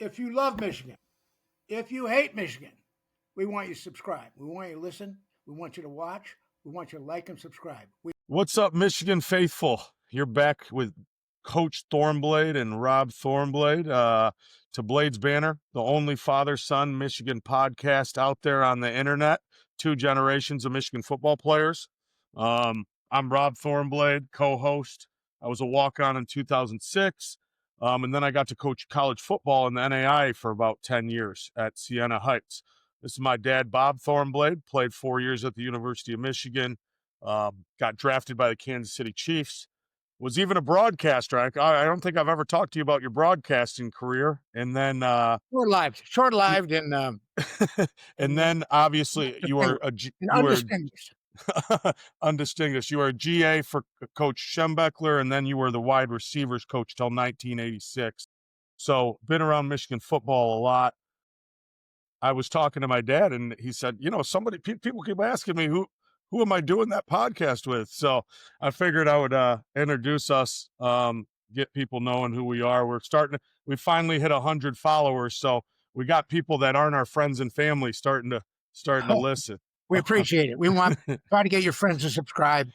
If you love Michigan, if you hate Michigan, we want you to subscribe. We want you to listen. We want you to watch. We want you to like and subscribe. What's up, Michigan faithful? You're back with Coach Thornbladh and Rob Thornbladh to Blade's Banner, the only father-son Michigan podcast out there on the internet. 2 generations of Michigan football players. I'm Rob Thornbladh, co-host. I was a walk-on in 2006, and then I got to coach college football in the NAIA for about 10 years at Siena Heights. This is my dad, Bob Thornbladh, played 4 years at the University of Michigan. Got drafted by the Kansas City Chiefs, was even a broadcaster. I don't think I've ever talked to you about your broadcasting career. And then short-lived, and and then obviously you were undistinguished. undistinguished. You were a GA for Coach Schembechler, and then you were the wide receivers coach till 1986. So been around Michigan football a lot. I was talking to my dad, and he said, people keep asking me who am I doing that podcast with? So I figured I would introduce us, get people knowing who we are. We finally hit 100 followers. So we got people that aren't our friends and family starting to listen. We appreciate it. We want try to get your friends to subscribe.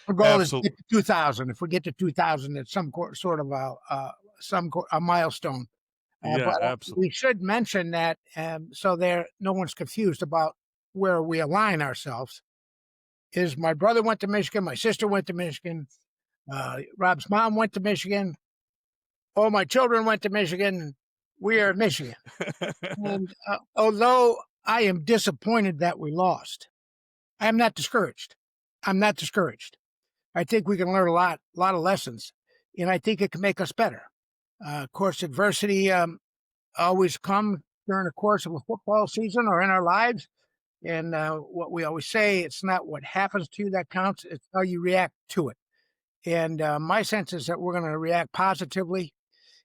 Our goal is to get to 2,000. If we get to 2,000, it's some sort of a milestone. But absolutely. We should mention that so no one's confused about where we align ourselves. Is my brother went to Michigan, my sister went to Michigan, Rob's mom went to Michigan, all my children went to Michigan. We are in Michigan. And although I am disappointed that we lost, I am not discouraged. I think we can learn a lot of lessons, and I think it can make us better. Of course, adversity always comes during the course of a football season or in our lives. And what we always say, it's not what happens to you that counts, it's how you react to it. And my sense is that we're going to react positively.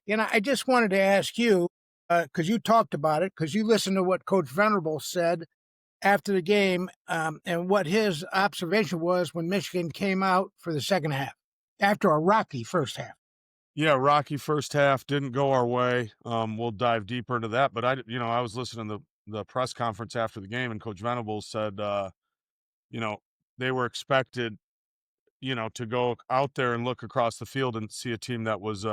And I just wanted to ask you, because you talked about it, because you listened to what Coach Venable said after the game and what his observation was when Michigan came out for the second half, after a rocky first half. Yeah, rocky first half, didn't go our way. We'll dive deeper into that. But I was listening to the press conference after the game, and Coach Venables said, they were expected, to go out there and look across the field and see a team that was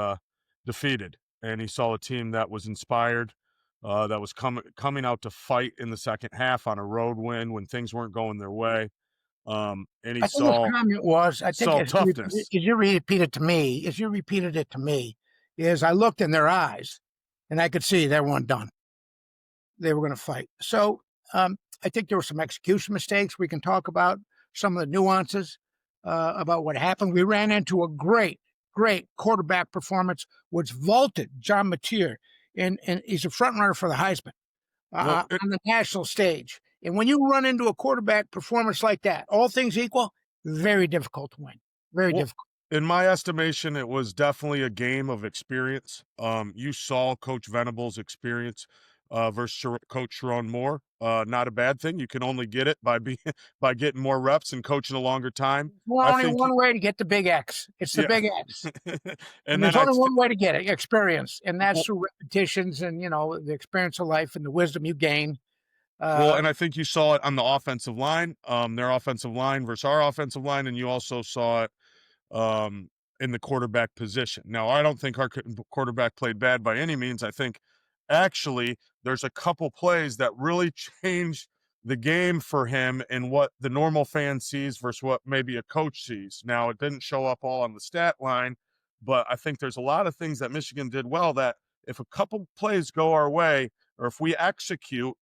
defeated. And he saw a team that was inspired, that was coming out to fight in the second half on a road win when things weren't going their way. And he saw his comment was, toughness. As you repeated it to me, is I looked in their eyes and I could see they weren't done. They were going to fight. So I think there were some execution mistakes. We can talk about some of the nuances about what happened. We ran into a great quarterback performance, which vaulted John Mateer, and he's a front runner for the Heisman on the national stage. And when you run into a quarterback performance like that, all things equal, very difficult to win. Very difficult. In my estimation, it was definitely a game of experience. You saw Coach Venable's experience versus Coach Sharon Moore. Not a bad thing. You can only get it by getting more reps and coaching a longer time. Well, only one way to get the big X. It's the big X. and there's only one way to get it, experience. And that's through repetitions and, the experience of life and the wisdom you gain. And I think you saw it on the offensive line, their offensive line versus our offensive line, and you also saw it in the quarterback position. Now, I don't think our quarterback played bad by any means. I think actually there's a couple plays that really changed the game for him and what the normal fan sees versus what maybe a coach sees. Now, it didn't show up all on the stat line, but I think there's a lot of things that Michigan did well that if a couple plays go our way or if we execute,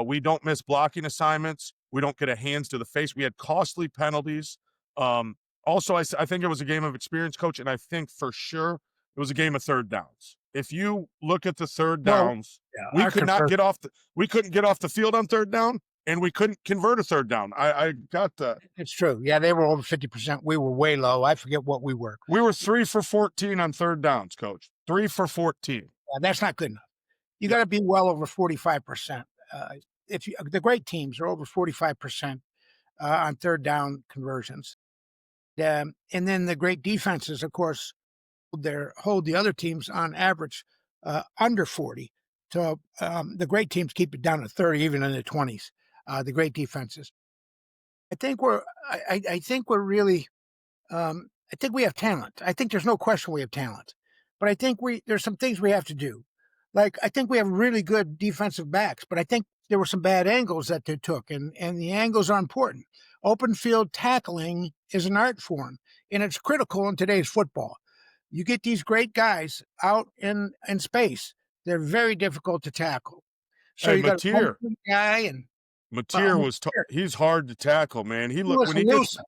we don't miss blocking assignments. We don't get a hands to the face. We had costly penalties. Also, I think it was a game of experience, Coach, and I think for sure it was a game of third downs. If you look at the third downs, we couldn't get off the field on third down, and we couldn't convert a third down. I got that. It's true. Yeah, they were over 50%. We were way low. I forget what we were. We were 3 for 14 on third downs, Coach. 3 for 14. Yeah, that's not good enough. You got to be well over 45%. The great teams are over 45% on third down conversions. And then the great defenses, of course, hold the other teams on average under 40. So the great teams keep it down to 30, even in the 20s. The great defenses. I think we're. I think we're really. I think we have talent. I think there's no question we have talent, but I think there's some things we have to do. Like I think we have really good defensive backs, but I think there were some bad angles that they took, and the angles are important. Open field tackling is an art form, and it's critical in today's football. You get these great guys out in space; they're very difficult to tackle. So Hey, you got a Mateer. guy, and Mateer I'm was he's hard to tackle, man. He look when he gets elusive.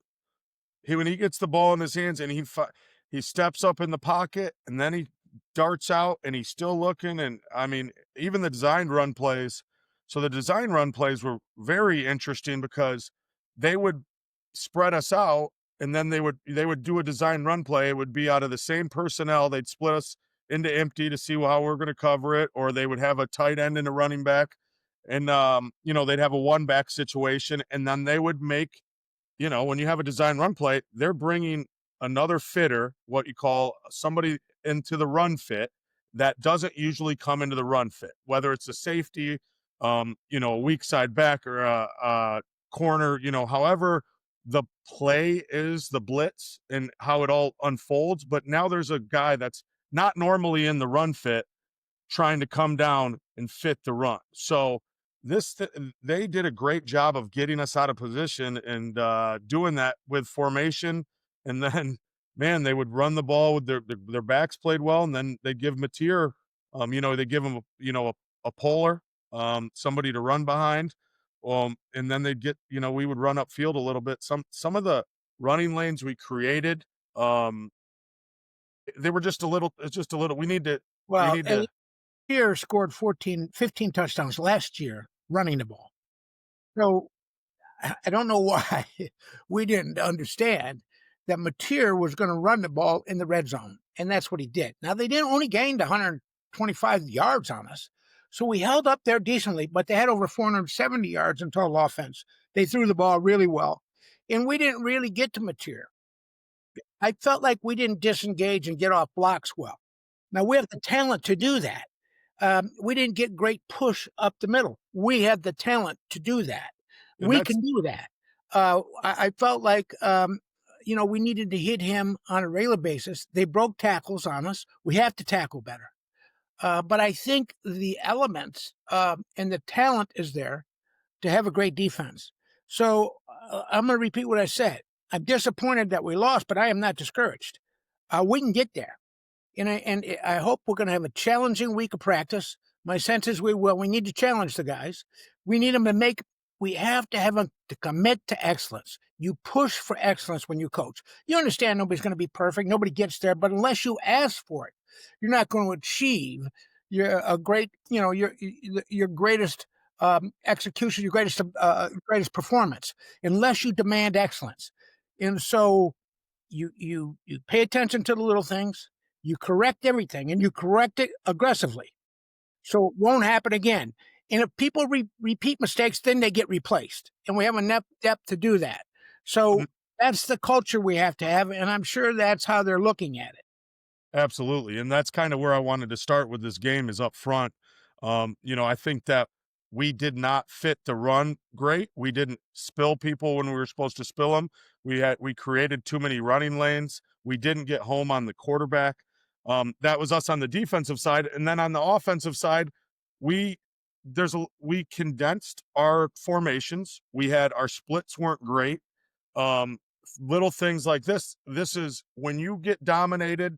when he gets the ball in his hands and he steps up in the pocket and then he darts out and he's still looking. And I mean, even the design run plays. So the design run plays were very interesting because they would spread us out and then they would do a design run play. It would be out of the same personnel. They'd split us into empty to see how we're going to cover it, or they would have a tight end and a running back. And they'd have a one back situation, and then they would make, when you have a design run play, they're bringing another fitter, what you call somebody into the run fit that doesn't usually come into the run fit, whether it's a safety, a weak side back or a corner, however the play is, the blitz and how it all unfolds. But now there's a guy that's not normally in the run fit trying to come down and fit the run. So they did a great job of getting us out of position and doing that with formation. And then, man, they would run the ball with their backs played well, and then they give Mateer, they give him a polar, somebody to run behind, and then they'd get, we would run upfield a little bit. Some of the running lanes we created, they were just a little. It's just a little. We Well, need to. Here scored 14, 15 touchdowns last year running the ball. So I don't know why we didn't understand that Mateer was going to run the ball in the red zone, and that's what he did. Now they didn't only gained 125 yards on us, so we held up there decently. But they had over 470 yards in total offense. They threw the ball really well, and we didn't really get to Mateer. I felt like we didn't disengage and get off blocks well. Now we have the talent to do that. We didn't get great push up the middle. We have the talent to do that. And We that's can do that. I felt like, we needed to hit him on a regular basis. They broke tackles on us. We have to tackle better. But I think the elements and the talent is there to have a great defense. So I'm going to repeat what I said. I'm disappointed that we lost, but I am not discouraged. We can get there. And I hope we're going to have a challenging week of practice. My sense is we will. We need to challenge the guys. We need them to make. We have to have them to commit to excellence. You push for excellence when you coach. You understand nobody's going to be perfect. Nobody gets there, but unless you ask for it, you're not going to achieve your greatest execution, your greatest performance, unless you demand excellence. And so you pay attention to the little things, you correct everything, and you correct it aggressively, so it won't happen again. And if people repeat mistakes, then they get replaced, and we have enough depth to do that. So that's the culture we have to have, and I'm sure that's how they're looking at it. Absolutely, and that's kinda where I wanted to start with this game is up front. I think that we did not fit the run great. We didn't spill people when we were supposed to spill them. We created too many running lanes. We didn't get home on the quarterback. That was us on the defensive side, and then on the offensive side, we we condensed our formations. We had our splits weren't great. Um, Little things like this. This is when you get dominated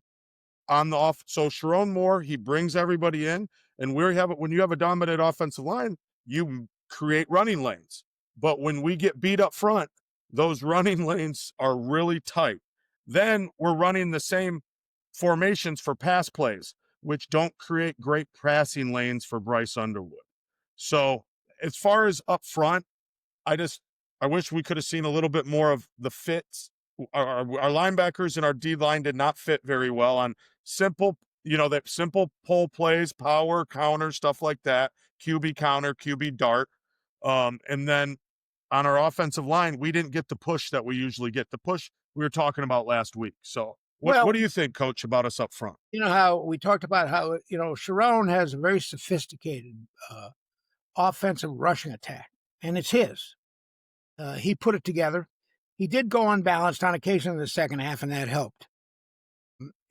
on the off. So Sharon Moore, he brings everybody in, and when you have a dominant offensive line, you create running lanes. But when we get beat up front, those running lanes are really tight. Then we're running the same formations for pass plays, which don't create great passing lanes for Bryce Underwood. So as far as up front, I just I wish we could have seen a little bit more of the fits. Our linebackers and our D line did not fit very well on simple, that simple pull plays, power, counter, stuff like that, QB counter, QB dart. And then on our offensive line, we didn't get the push that we usually get, the push we were talking about last week. So What Well, do you think, Coach, about us up front? you know how we talked about how, Sharon has a very sophisticated offensive rushing attack, and it's his. He put it together. He did go unbalanced on occasion in the second half, and that helped.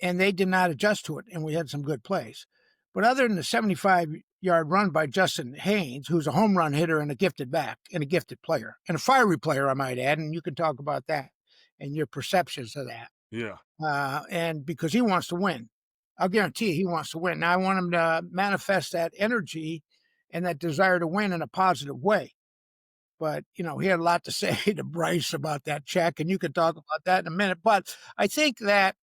And they did not adjust to it, and we had some good plays. But other than the 75-yard run by Justin Haynes, who's a home run hitter and a gifted back and a gifted player, and a fiery player, I might add, and you can talk about that and your perceptions of that. Yeah. And because he wants to win, I'll guarantee you he wants to win. Now, I want him to manifest that energy and that desire to win in a positive way. But, he had a lot to say to Bryce about that check, and you could talk about that in a minute. But I think that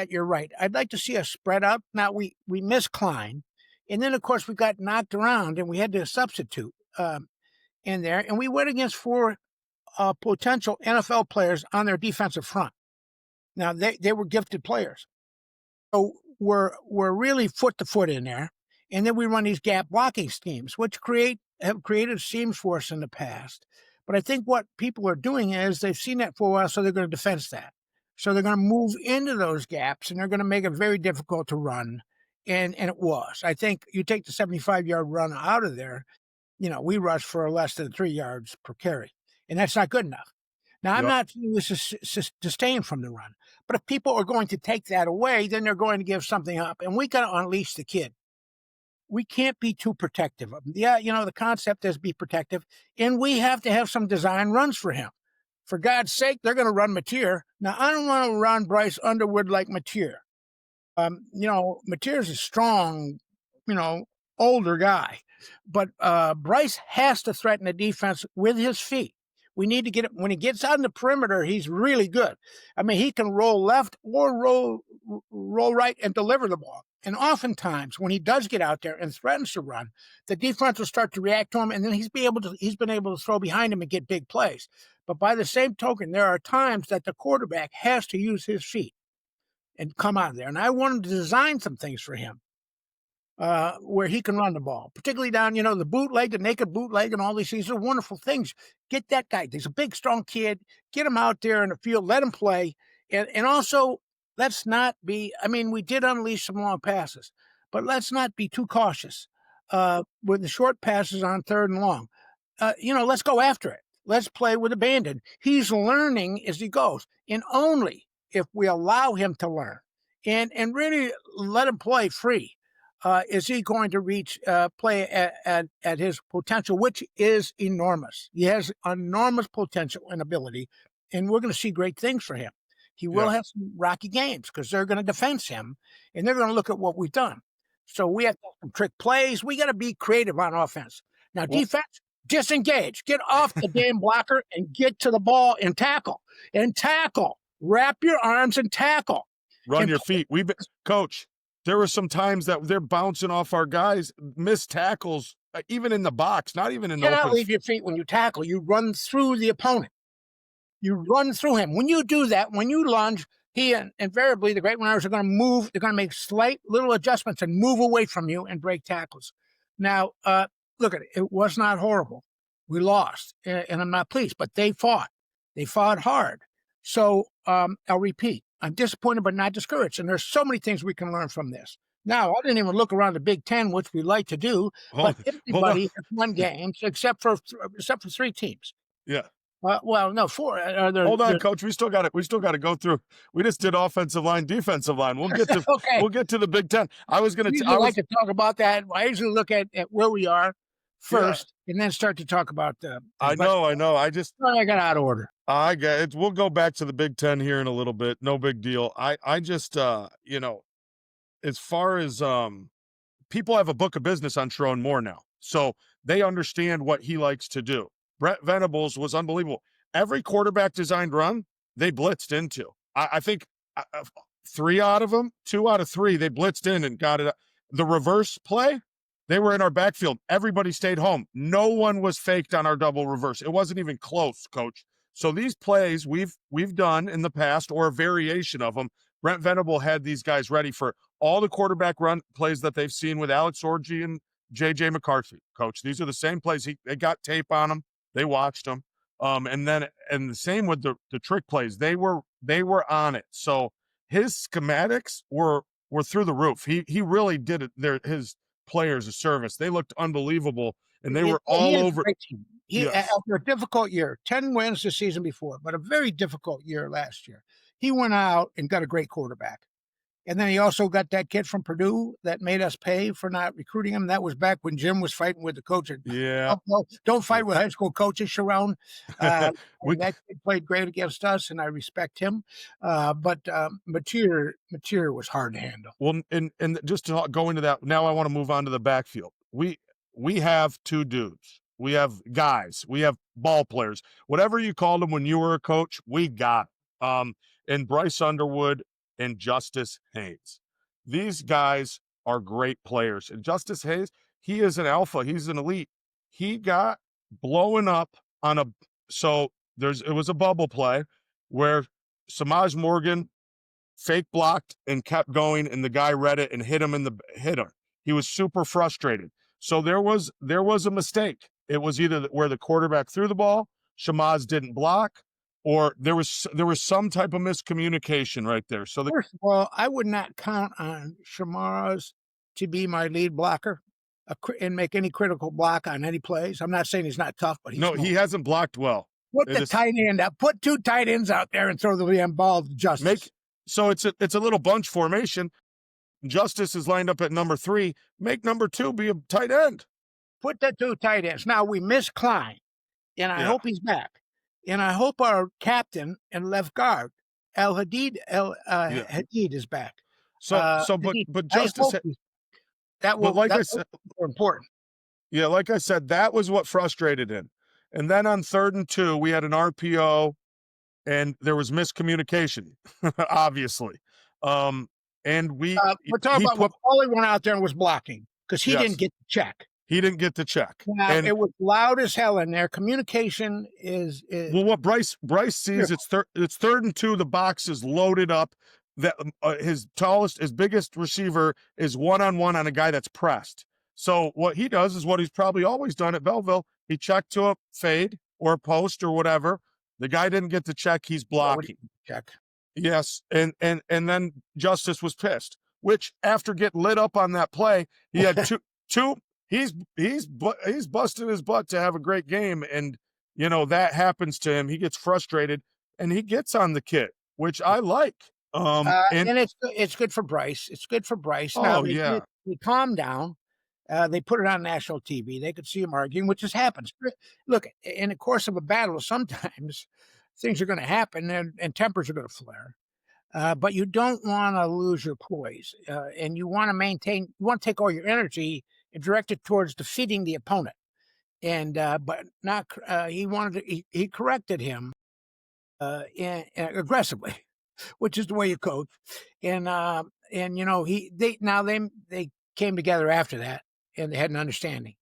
you're right. I'd like to see us spread out. Now we missed Klein, and then of course we got knocked around, and we had to substitute in there, and we went against four potential NFL players on their defensive front. Now they were gifted players, so we're really foot to foot in there, and then we run these gap blocking schemes, which have created seams for us in the past. But I think what people are doing is they've seen that for a while, so they're going to defense that. So they're going to move into those gaps, and they're going to make it very difficult to run. And it was. I think you take the 75-yard run out of there, we rush for less than 3 yards per carry, and that's not good enough. Now, I'm Yep. not saying this is disdain from the run, but if people are going to take that away, then they're going to give something up, and we got to unleash the kid. We can't be too protective of him. Yeah, the concept is be protective, and we have to have some design runs for him. For God's sake, they're going to run Mateer. Now, I don't want to run Bryce Underwood like Mateer. Mateer's a strong, older guy. But Bryce has to threaten the defense with his feet. We need to get it. When he gets on the perimeter, he's really good. I mean, he can roll left or roll right and deliver the ball. And oftentimes, when he does get out there and threatens to run, the defense will start to react to him, and then he's been able to throw behind him and get big plays. But by the same token, there are times that the quarterback has to use his feet and come out of there. And I want him to design some things for him where he can run the ball, particularly down, the bootleg, the naked bootleg, and all these are wonderful things. Get that guy. He's a big, strong kid. Get him out there in the field. Let him play. And also, let's not be, we did unleash some long passes, but let's not be too cautious with the short passes on third and long. Let's go after it. Let's play with abandon. He's learning as he goes, and only if we allow him to learn and really let him play free, is he going to reach play at his potential, which is enormous. He has enormous potential and ability, and we're going to see great things for him. He will have some rocky games because they're going to defense him, and they're going to look at what we've done. So we have some trick plays. We got to be creative on offense. Now, defense, disengage. Get off the damn blocker and get to the ball and tackle. Wrap your arms and tackle. Run your feet. Coach, there were some times that they're bouncing off our guys, missed tackles, even in the box, not even in the open. You cannot open. leave your feet when you tackle. You run through the opponent. You run through him. When you do that, when you lunge, he invariably, the great runners are going to move. They're going to make slight little adjustments and move away from you and break tackles. Now, look at it. It was not horrible. We lost, and I'm not pleased, but they fought. They fought hard. So I'll repeat. I'm disappointed but not discouraged, and there's so many things we can learn from this. Now, I didn't even look around the Big Ten, which we like to do, but everybody has won games except for 3 teams. Yeah. Well, no, 4. Hold on, Coach. We still got it. We still got to go through. We just did offensive line, defensive line. We'll get to okay. We'll get to the Big Ten. I like to talk about that. I usually look at where we are first, and then start to talk about. I know. I got out of order. I get it. We'll go back to the Big Ten here in a little bit. No big deal. I just as far as people have a book of business on Sharon Moore now, so they understand what he likes to do. Brent Venables was unbelievable. Every quarterback designed run, they blitzed into. I think 3 out of them, 2 out of 3, they blitzed in and got it. The reverse play, they were in our backfield. Everybody stayed home. No one was faked on our double reverse. It wasn't even close, Coach. So these plays we've done in the past, or a variation of them. Brent Venable had these guys ready for all the quarterback run plays that they've seen with Alex Orji and J.J. McCarthy, Coach. These are the same plays. They got tape on them. They watched them. And the same with the trick plays. They were They were on it. So his schematics were through the roof. He really did it. His players a service. They looked unbelievable, and they were He all has a over. great team. Yes, After a difficult year, 10 wins the season before, but a very difficult year last year. He went out and got a great quarterback. And then he also got that kid from Purdue that made us pay for not recruiting him. That was back when Jim was fighting with the coach. yeah. Don't fight with high school coaches, Sharon. we And that kid played great against us, and I respect him. But Mateer was hard to handle. Well, and just to go into that, now I want to move on to the backfield. We have two dudes. We have guys. We have ball players. Whatever you called them when you were a coach, we got. And Bryce Underwood and Justice Hayes. These guys are great players. And Justice Hayes, he is an alpha. He's an elite. He got blowing up on a it was a bubble play where Samaj Morgan fake blocked and kept going, and the guy read it and hit him. He was super frustrated. So there was a mistake. It was either where the quarterback threw the ball, Shamaz didn't block, or there was some type of miscommunication right there. So First of all, I would not count on Shamars to be my lead blocker and make any critical block on any plays. I'm not saying he's not tough, but he's no, small. he hasn't blocked well. Put the tight end up. Put two tight ends out there and throw the damn ball to Justice. So it's a little bunch formation. Justice is lined up at number 3. Make number 2 be a tight end. Put the two tight ends. Now we miss Klein, and I hope he's back. And I hope our captain and left guard, Hadid is back. But Justice, I said, more important. Yeah, like I said, that was what frustrated him. And then on 3rd and 2, we had an RPO, and there was miscommunication, obviously. And we're talking about what Paulie went out there and was blocking because he didn't get the check. He didn't get the check. Now, it was loud as hell in there. Communication is well. What Bryce sees, it's 3rd and 2. The box is loaded up. That his biggest receiver is one-on-one on a guy that's pressed. So what he does is what he's probably always done at Belleville. He checked to a fade or a post or whatever. The guy didn't get the check. He's blocking. Check. Yes, and then Justice was pissed. Which after getting lit up on that play, he had two. He's busted his butt to have a great game, and that happens to him. He gets frustrated, and he gets on the kid, which I like. And it's good for Bryce. It's good for Bryce. Oh, now, he calmed down. They put it on national TV. They could see him arguing, which just happens. Look, in the course of a battle, sometimes things are going to happen and tempers are going to flare. But you don't want to lose your poise, and you want to take all your energy and direct it towards defeating the opponent. And but not he corrected him aggressively, which is the way you coach. And they came together after that, and they had an understanding.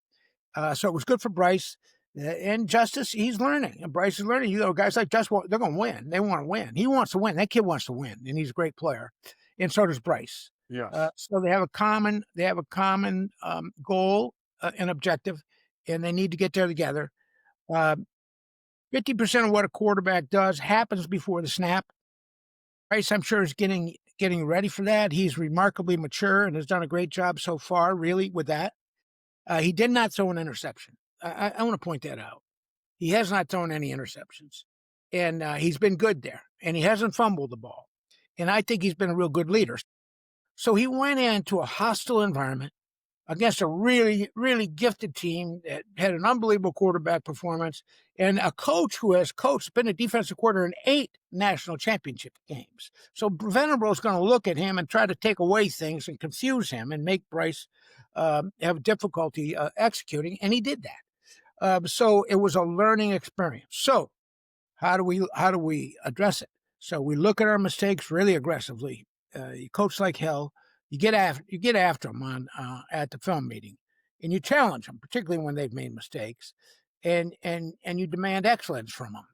So it was good for Bryce. And Justice, he's learning. And Bryce is learning. Guys like Justice, they're going to win. They want to win. He wants to win. That kid wants to win, and he's a great player. And so does Bryce. Yeah. So they have a common goal and objective, and they need to get there together. 50% of what a quarterback does happens before the snap. Bryce, I'm sure, is getting ready for that. He's remarkably mature and has done a great job so far, really, with that. He did not throw an interception. I want to point that out. He has not thrown any interceptions, and he's been good there, and he hasn't fumbled the ball. And I think he's been a real good leader. So he went into a hostile environment against a really, really gifted team that had an unbelievable quarterback performance and a coach who has been a defensive coordinator in 8 national championship games. So Venerable is going to look at him and try to take away things and confuse him and make Bryce have difficulty executing, and he did that. So it was a learning experience. So how do we address it? So we look at our mistakes really aggressively. You coach like hell. You get after them at the film meeting, and you challenge them, particularly when they've made mistakes, and you demand excellence from them,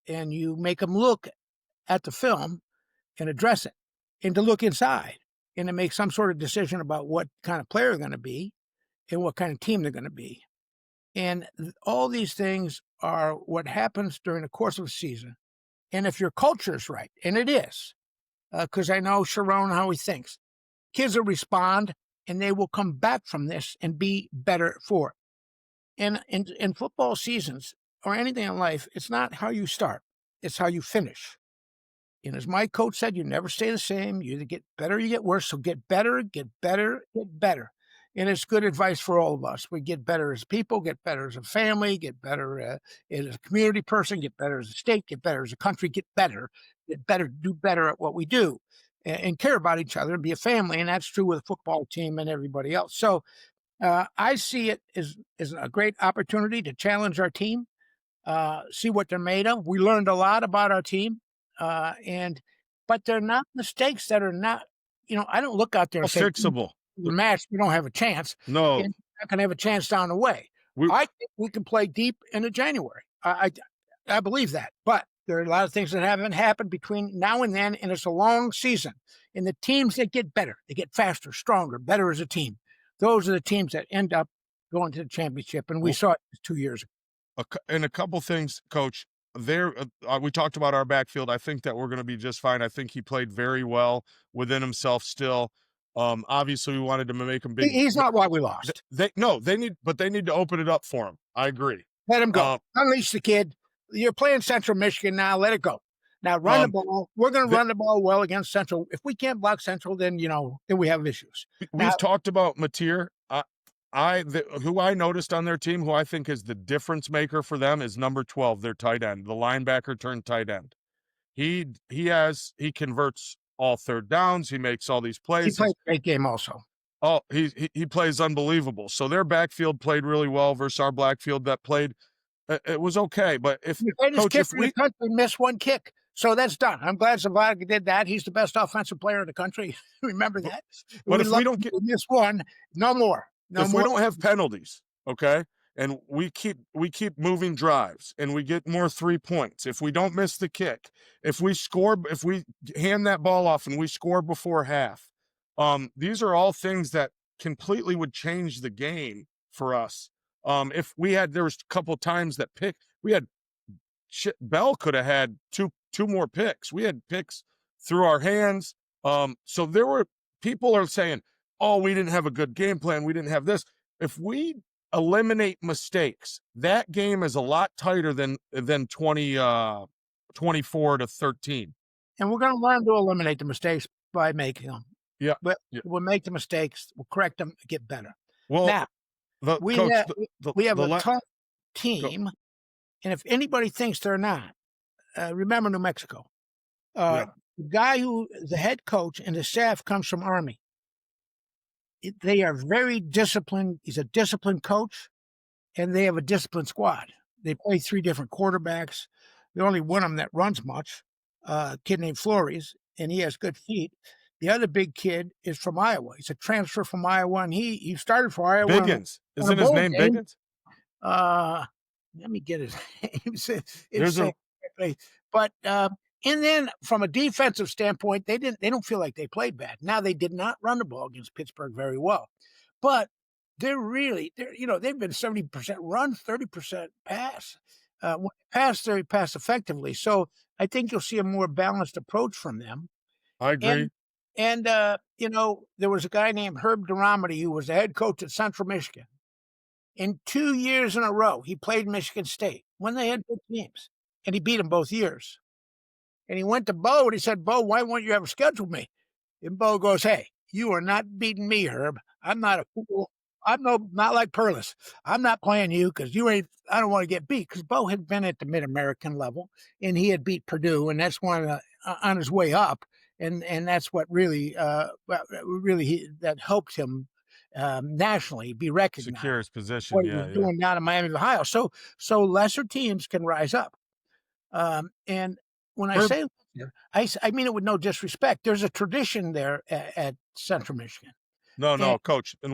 and you make them look at the film and address it, and to look inside and to make some sort of decision about what kind of player they're going to be and what kind of team they're going to be. And all these things are what happens during the course of a season. And if your culture is right, and it is, because I know Sharon how he thinks, kids will respond and they will come back from this and be better for it. And in football seasons or anything in life, it's not how you start, it's how you finish. And as my coach said, you never stay the same. You either get better or you get worse. So get better, get better, get better. And it's good advice for all of us. We get better as people, get better as a family, get better as a community person, get better as a state, get better as a country, get better, do better at what we do, and care about each other and be a family. And that's true with the football team and everybody else. So I see it as a great opportunity to challenge our team, see what they're made of. We learned a lot about our team, but they're not mistakes that are not. I don't look out there and say, Fixable. the match, we don't have a chance. No, And not going to have a chance down the way. I think we can play deep into January. I believe that. But there are a lot of things that haven't happened between now and then, and it's a long season. And the teams that get better, they get faster, stronger, better as a team. Those are the teams that end up going to the championship. And we saw it 2 years ago. And a couple things, Coach. There, we talked about our backfield. I think that we're going to be just fine. I think he played very well within himself still. Obviously, we wanted to make him big. He's not why we lost. They need to open it up for him. I agree. Let him go. Unleash the kid. You're playing Central Michigan now. Let it go. Now run the ball. We're going to run the ball well against Central. If we can't block Central, then then we have issues. We've talked about Mateer. Who I noticed on their team, who I think is the difference maker for them, is number 12, their tight end, the linebacker turned tight end. He converts all third downs. He makes all these plays. He played a great game also. Oh, he plays unbelievable. So their backfield played really well versus our backfield that played. It was okay, but if we miss one kick, so that's done. I'm glad Zavada did that. He's the best offensive player in the country. Remember that. But if we don't get miss one, no more. If we don't have penalties, okay, and we keep moving drives and we get more 3 points, if we don't miss the kick, if we hand that ball off and we score before half, these are all things that completely would change the game for us. If there was a couple of times that Bell could have had two more picks. We had picks through our hands. So there were people are saying, oh, we didn't have a good game plan. We didn't have this. If we eliminate mistakes, that game is a lot tighter than 24-13. And we're going to learn to eliminate the mistakes by making them. Yeah. But we'll make the mistakes, we'll correct them, get better. Well, now, we have a tough team. And if anybody thinks they're not, remember New Mexico. The guy the head coach and the staff comes from Army. They are very disciplined. He's a disciplined coach, and they have a disciplined squad. They play 3 different quarterbacks. The only one of them that runs much, a kid named Flores, and he has good feet. The other big kid is from Iowa. He's a transfer from Iowa, and he started for Iowa. Biggins. Isn't his name Biggins? Let me get his name. And then from a defensive standpoint, they don't feel like they played bad. Now, they did not run the ball against Pittsburgh very well, but they've been 70% run, 30% pass. They pass effectively. So I think you'll see a more balanced approach from them. I agree. And there was a guy named Herb Duramity who was the head coach at Central Michigan. In 2 years in a row, he played Michigan State when they had good teams, and he beat them both years. And he went to Bo and he said, Bo, why won't you ever schedule me? And Bo goes, hey, you are not beating me, Herb. I'm not a fool. I'm not like Perlis. I'm not playing you because I don't want to get beat. Because Bo had been at the Mid-American level and he had beat Purdue, and that's one on his way up. And that's what really that helped him nationally be recognized. Secure his position. What he was doing down in Miami, Ohio. So lesser teams can rise up. And when I say I mean it with no disrespect. There's a tradition there at Central Michigan. No, Coach, and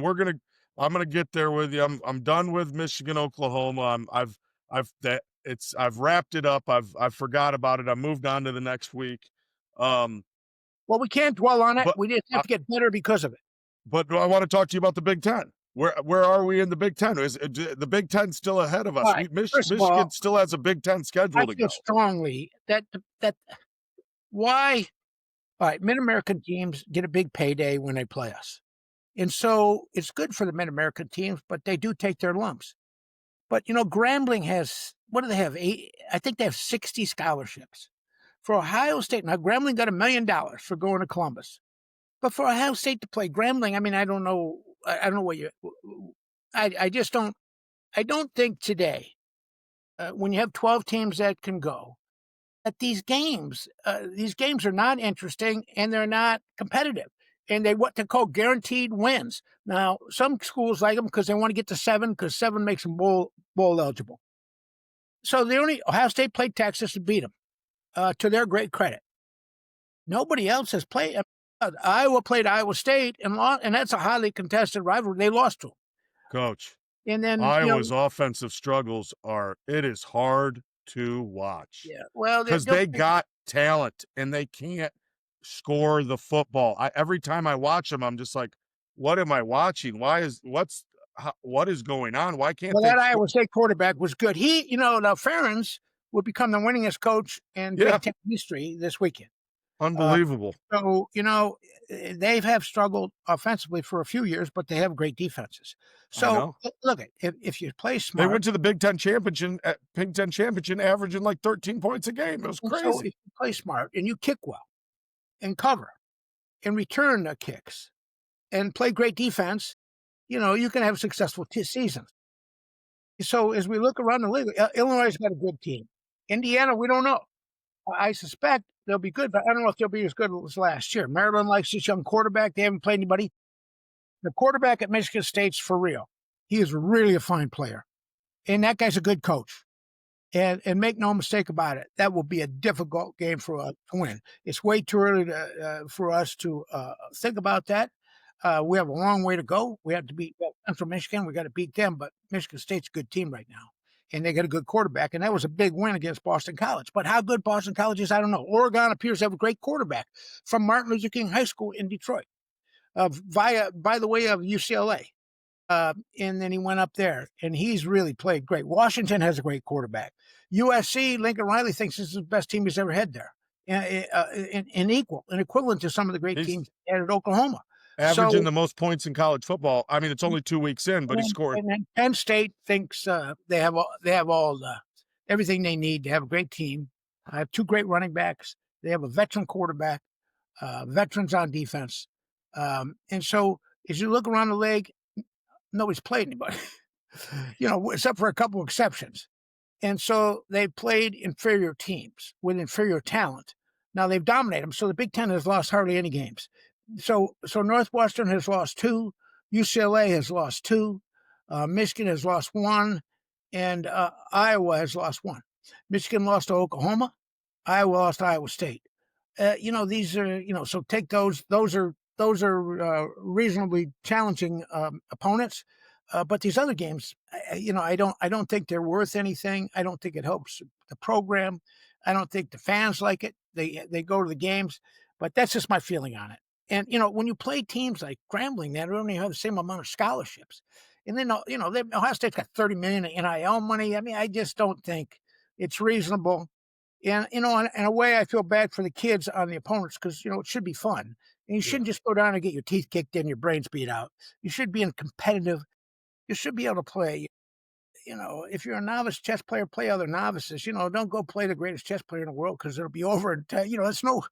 I'm gonna get there with you. I'm done with Michigan, Oklahoma. I've wrapped it up. I've forgot about it. I moved on to the next week. Well, we can't dwell on it. We just have to get better because of it. But I want to talk to you about the Big Ten. Where are we in the Big Ten? Is the Big Ten still ahead of All us? right. First of Michigan all, still has a Big Ten I schedule to feel go. strongly that why all right, Mid-American teams get a big payday when they play us. And so it's good for the Mid-American teams, but they do take their lumps. But Grambling has what do they have? I think they have 60 scholarships. For Ohio State, now Grambling got $1 million for going to Columbus. But for Ohio State to play Grambling, I mean, I don't know. I don't know what you. I just don't. I don't think today, when you have 12 teams that can go, that these games are not interesting and they're not competitive. And they what they call guaranteed wins. Now, some schools like them because they want to get to 7 because 7 makes them bowl eligible. So Ohio State played Texas and beat them to their great credit. Nobody else has played. Iowa played Iowa State and lost, and that's a highly contested rivalry. They lost to them. Coach, And then, Iowa's offensive struggles it is hard to watch yeah, well, because they'll they play. got talent and they can't score the football. Every time I watch them, I'm just like, what am I watching? What is going on? Why can't Well, they that score? Iowa State quarterback was good. Now Ferentz would become the winningest coach in Yeah, Big Ten history this weekend. Uh, unbelievable. so they have struggled offensively for a few years, but they have great defenses. I So know. look, if you play They smart, went to the Big Ten championship, averaging like 13 points a game. It was and so crazy. if you play smart and you kick well and cover and return the kicks and play great defense, you can have successful seasons. So as we look around the league, Illinois has got a good team. Indiana, we don't know. I suspect they'll be good, but I don't know if they'll be as good as last year. Maryland likes this young quarterback. They haven't played anybody. The quarterback at Michigan State's for real. He is really a fine player, and that guy's a good coach. And make no mistake about it, that will be a difficult game for us to win. It's way too early for us to think about that. We have a long way to go. We have to beat Central Michigan. We got to beat them, but Michigan State's a good team right now, and they got a good quarterback. And that was a big win against Boston College. But how good Boston College is, I don't know. Oregon appears to have a great quarterback from Martin Luther King High School in Detroit, by the way, of UCLA. And then he went up there, and he's really played great. Washington has a great quarterback. USC, Lincoln Riley thinks this is the best team he's ever had there, and equivalent to some of the great He's teams at Oklahoma. averaging So, the most points in college football. I mean, it's only 2 weeks in, but and he then, scored. and then Penn State thinks they have all everything they need to have a great team. I have two great running backs. They have a veteran quarterback, veterans on defense, and so as you look around the league, nobody's played anybody, except for a couple exceptions. And so they played inferior teams with inferior talent. Now they've dominated them. So the Big Ten has lost hardly any games. So Northwestern has lost 2, UCLA has lost 2, Michigan has lost 1, and Iowa has lost 1. Michigan lost to Oklahoma. Iowa lost to Iowa State. These are so take those. Those are reasonably challenging opponents. But these other games, I don't think they're worth anything. I don't think it helps the program. I don't think the fans like it. They go to the games, but that's just my feeling on it. And when you play teams like Grambling that only have the same amount of scholarships, and then Ohio State's got $30 million in NIL money. I mean, I just don't think it's reasonable. And in a way, I feel bad for the kids on the opponents because it should be fun, and you Yeah. shouldn't just go down and get your teeth kicked in, your brains beat out. You should be in competitive. You should be able to play. If you're a novice chess player, play other novices. Don't go play the greatest chess player in the world because it'll be over. And it's no.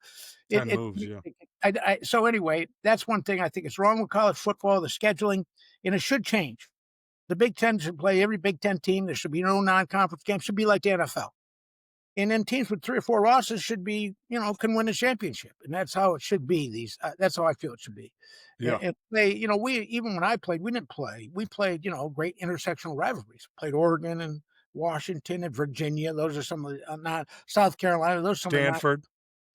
10 It. moves, yeah. So anyway, that's one thing I think is wrong with college football, the scheduling, and it should change. The Big Ten should play every Big Ten team. There should be no non-conference game. It should be like the NFL. And then teams with 3 or 4 losses should be, can win the championship, and that's how it should be. That's how I feel it should be. Yeah. And we even when I played, we didn't play. We played, great intersectional rivalries. Played Oregon and Washington and Virginia. Those are some of the non South Carolina. Those are some of the Stanford,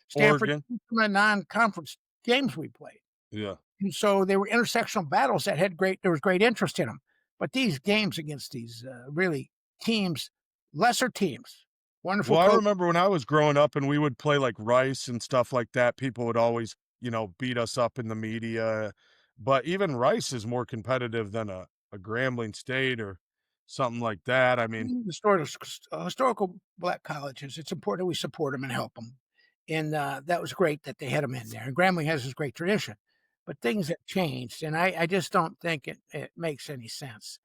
Stanford, Oregon. some of the non-conference games we played. Yeah. And so they were intersectional battles that had there was great interest in them. But these games against these really teams, lesser teams, wonderful Well, I coach. remember when I was growing up and we would play like Rice and stuff like that, people would always, beat us up in the media. But even Rice is more competitive than a a Grambling State or something like that. I mean, Historical black colleges, it's important we support them and help them. And that was great that they had them in there. And Grambling has this great tradition, but things have changed, and I just don't think it makes any sense.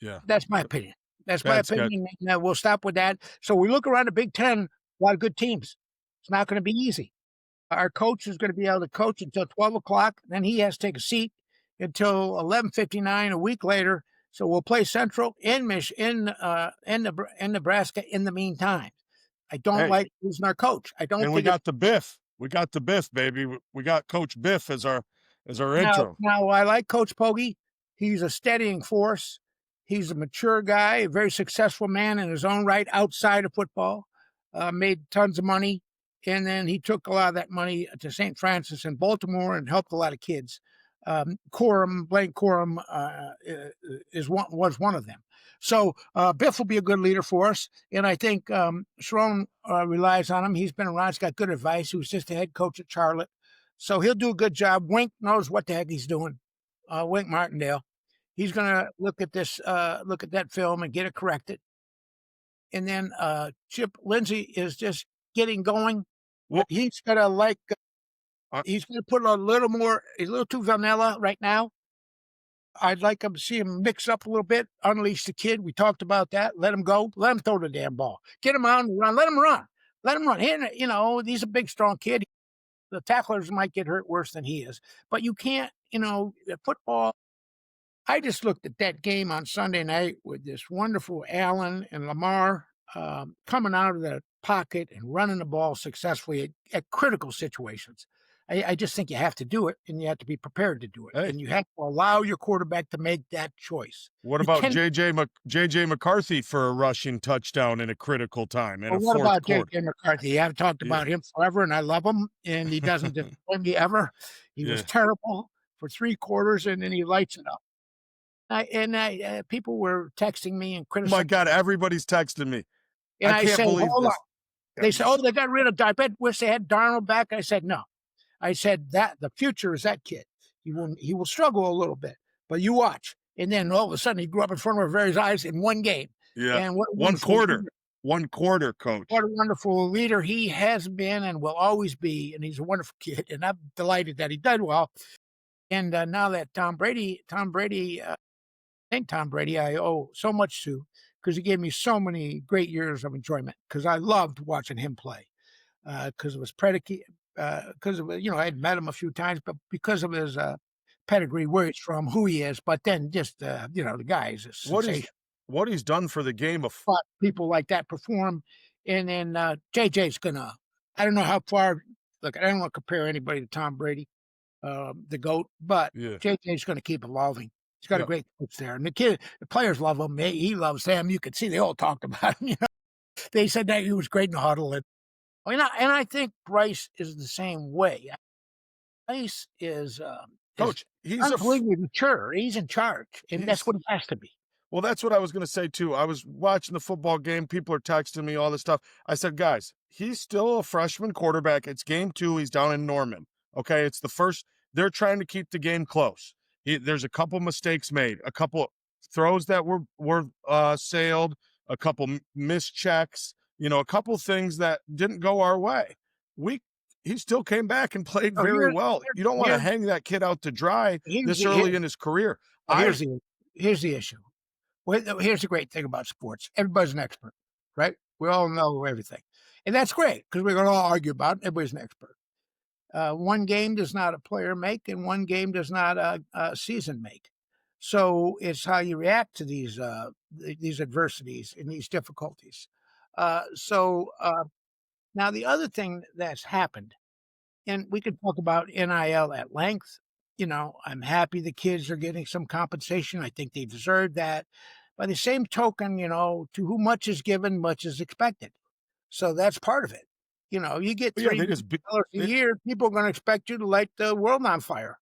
yeah, That's my opinion. That's my that's good. opinion. And we'll stop with that. So we look around the Big Ten, a lot of good teams. It's not going to be easy. Our coach is going to be able to coach until 12 o'clock. Then he has to take a seat until 11:59 a week later. So we'll play Central in Nebraska in the meantime. I don't Hey, like losing our coach. I don't and we think it's got the Biff. We got the Biff, baby. We got Coach Biff as our now. interim. Now I like Coach Pogge. He's a steadying force. He's a mature guy, a very successful man in his own right outside of football. Made tons of money, and then he took a lot of that money to St. Francis in Baltimore and helped a lot of kids. Blaine Corum was one of them. So Biff will be a good leader for us, and I think Sharon relies on him. He's been around. He's got good advice. He was just the head coach at Charlotte, so he'll do a good job. Wink knows what the heck he's doing. Wink Martindale. He's going to look at that film and get it corrected. And then Chip Lindsey is just getting going. Well, He's going to uh, he's going to put a little more, a little too vanilla right now. I'd like him to see him mix up a little bit, unleash the kid. We talked about that. Let him go. Let him throw the damn ball. Get him out and run. Let him run. Let him run. He's a big, strong kid. The tacklers might get hurt worse than he is. But you can't, football. I just looked at that game on Sunday night with this wonderful Allen and Lamar coming out of the pocket and running the ball successfully at critical situations. I just think you have to do it, and you have to be prepared to do it, hey, and you have to allow your quarterback to make that choice. what You about can. JJ McCarthy for a rushing touchdown in a critical time in Well, a what fourth about quarter? J.J. McCarthy? I've talked Yeah, about him forever, and I love him, and he doesn't disappoint me ever. He was yeah. terrible for 3 quarters, and then he lights it up. People were texting me and Oh my criticizing, God, everybody's texting me. and I I can't said, believe "Hold on." this. They said, "Oh, they got rid of. I bet wish they had Darnold back." I said, "No." I said that the future is that kid. He will struggle a little bit, but you watch. And then all of a sudden, he grew up in front of our very eyes in one game. Yeah, And what a one wonderful quarter, leader, one quarter, coach. what a wonderful leader he has been and will always be. And he's a wonderful kid. And I'm delighted that he did well. And now that I think Tom Brady, I owe so much to because he gave me so many great years of enjoyment because I loved watching him play. Because it was predicate, because of I had met him a few times, but because of his pedigree, where he's from, who he is, but then just the guy is a What he's sensation. what he's done for the game of But people like that perform, and then JJ's gonna. I don't know how far. Look, I don't want to compare anybody to Tom Brady, the goat, but yeah, JJ's going to keep evolving. He's got a yeah. great coach there, and the players love him. He loves them. You could see they all talked about him. They said that he was great in the huddle, and I think Bryce is the same way. Bryce is Coach, he's a unbelievably mature. He's in charge, and that's he's what he has to be. well, that's what I was gonna say too. I was watching the football game. People are texting me all this stuff. I said, guys, he's still a freshman quarterback. It's game 2. He's down in Norman. Okay, it's the first. They're trying to keep the game close. There's a couple mistakes made, a couple throws that were sailed, a couple missed checks. A couple things that didn't go our way. We He still came back and played So very well. You don't want to hang that kid out to dry here's this the here, early in his career. well, I here's the issue. Well, here's the great thing about sports. Everybody's an expert, right? We all know everything, and that's great because we're going to all argue about it. Everybody's an expert. One game does not a player make, and one game does not a season make. So it's how you react to these adversities and these difficulties. Now the other thing that's happened, and we could talk about NIL at length. I'm happy the kids are getting some compensation. I think they deserve that. By the same token, to whom much is given, much is expected. So that's part of it. You get yeah, $3 they million just a year, people are going to expect you to light the world on fire.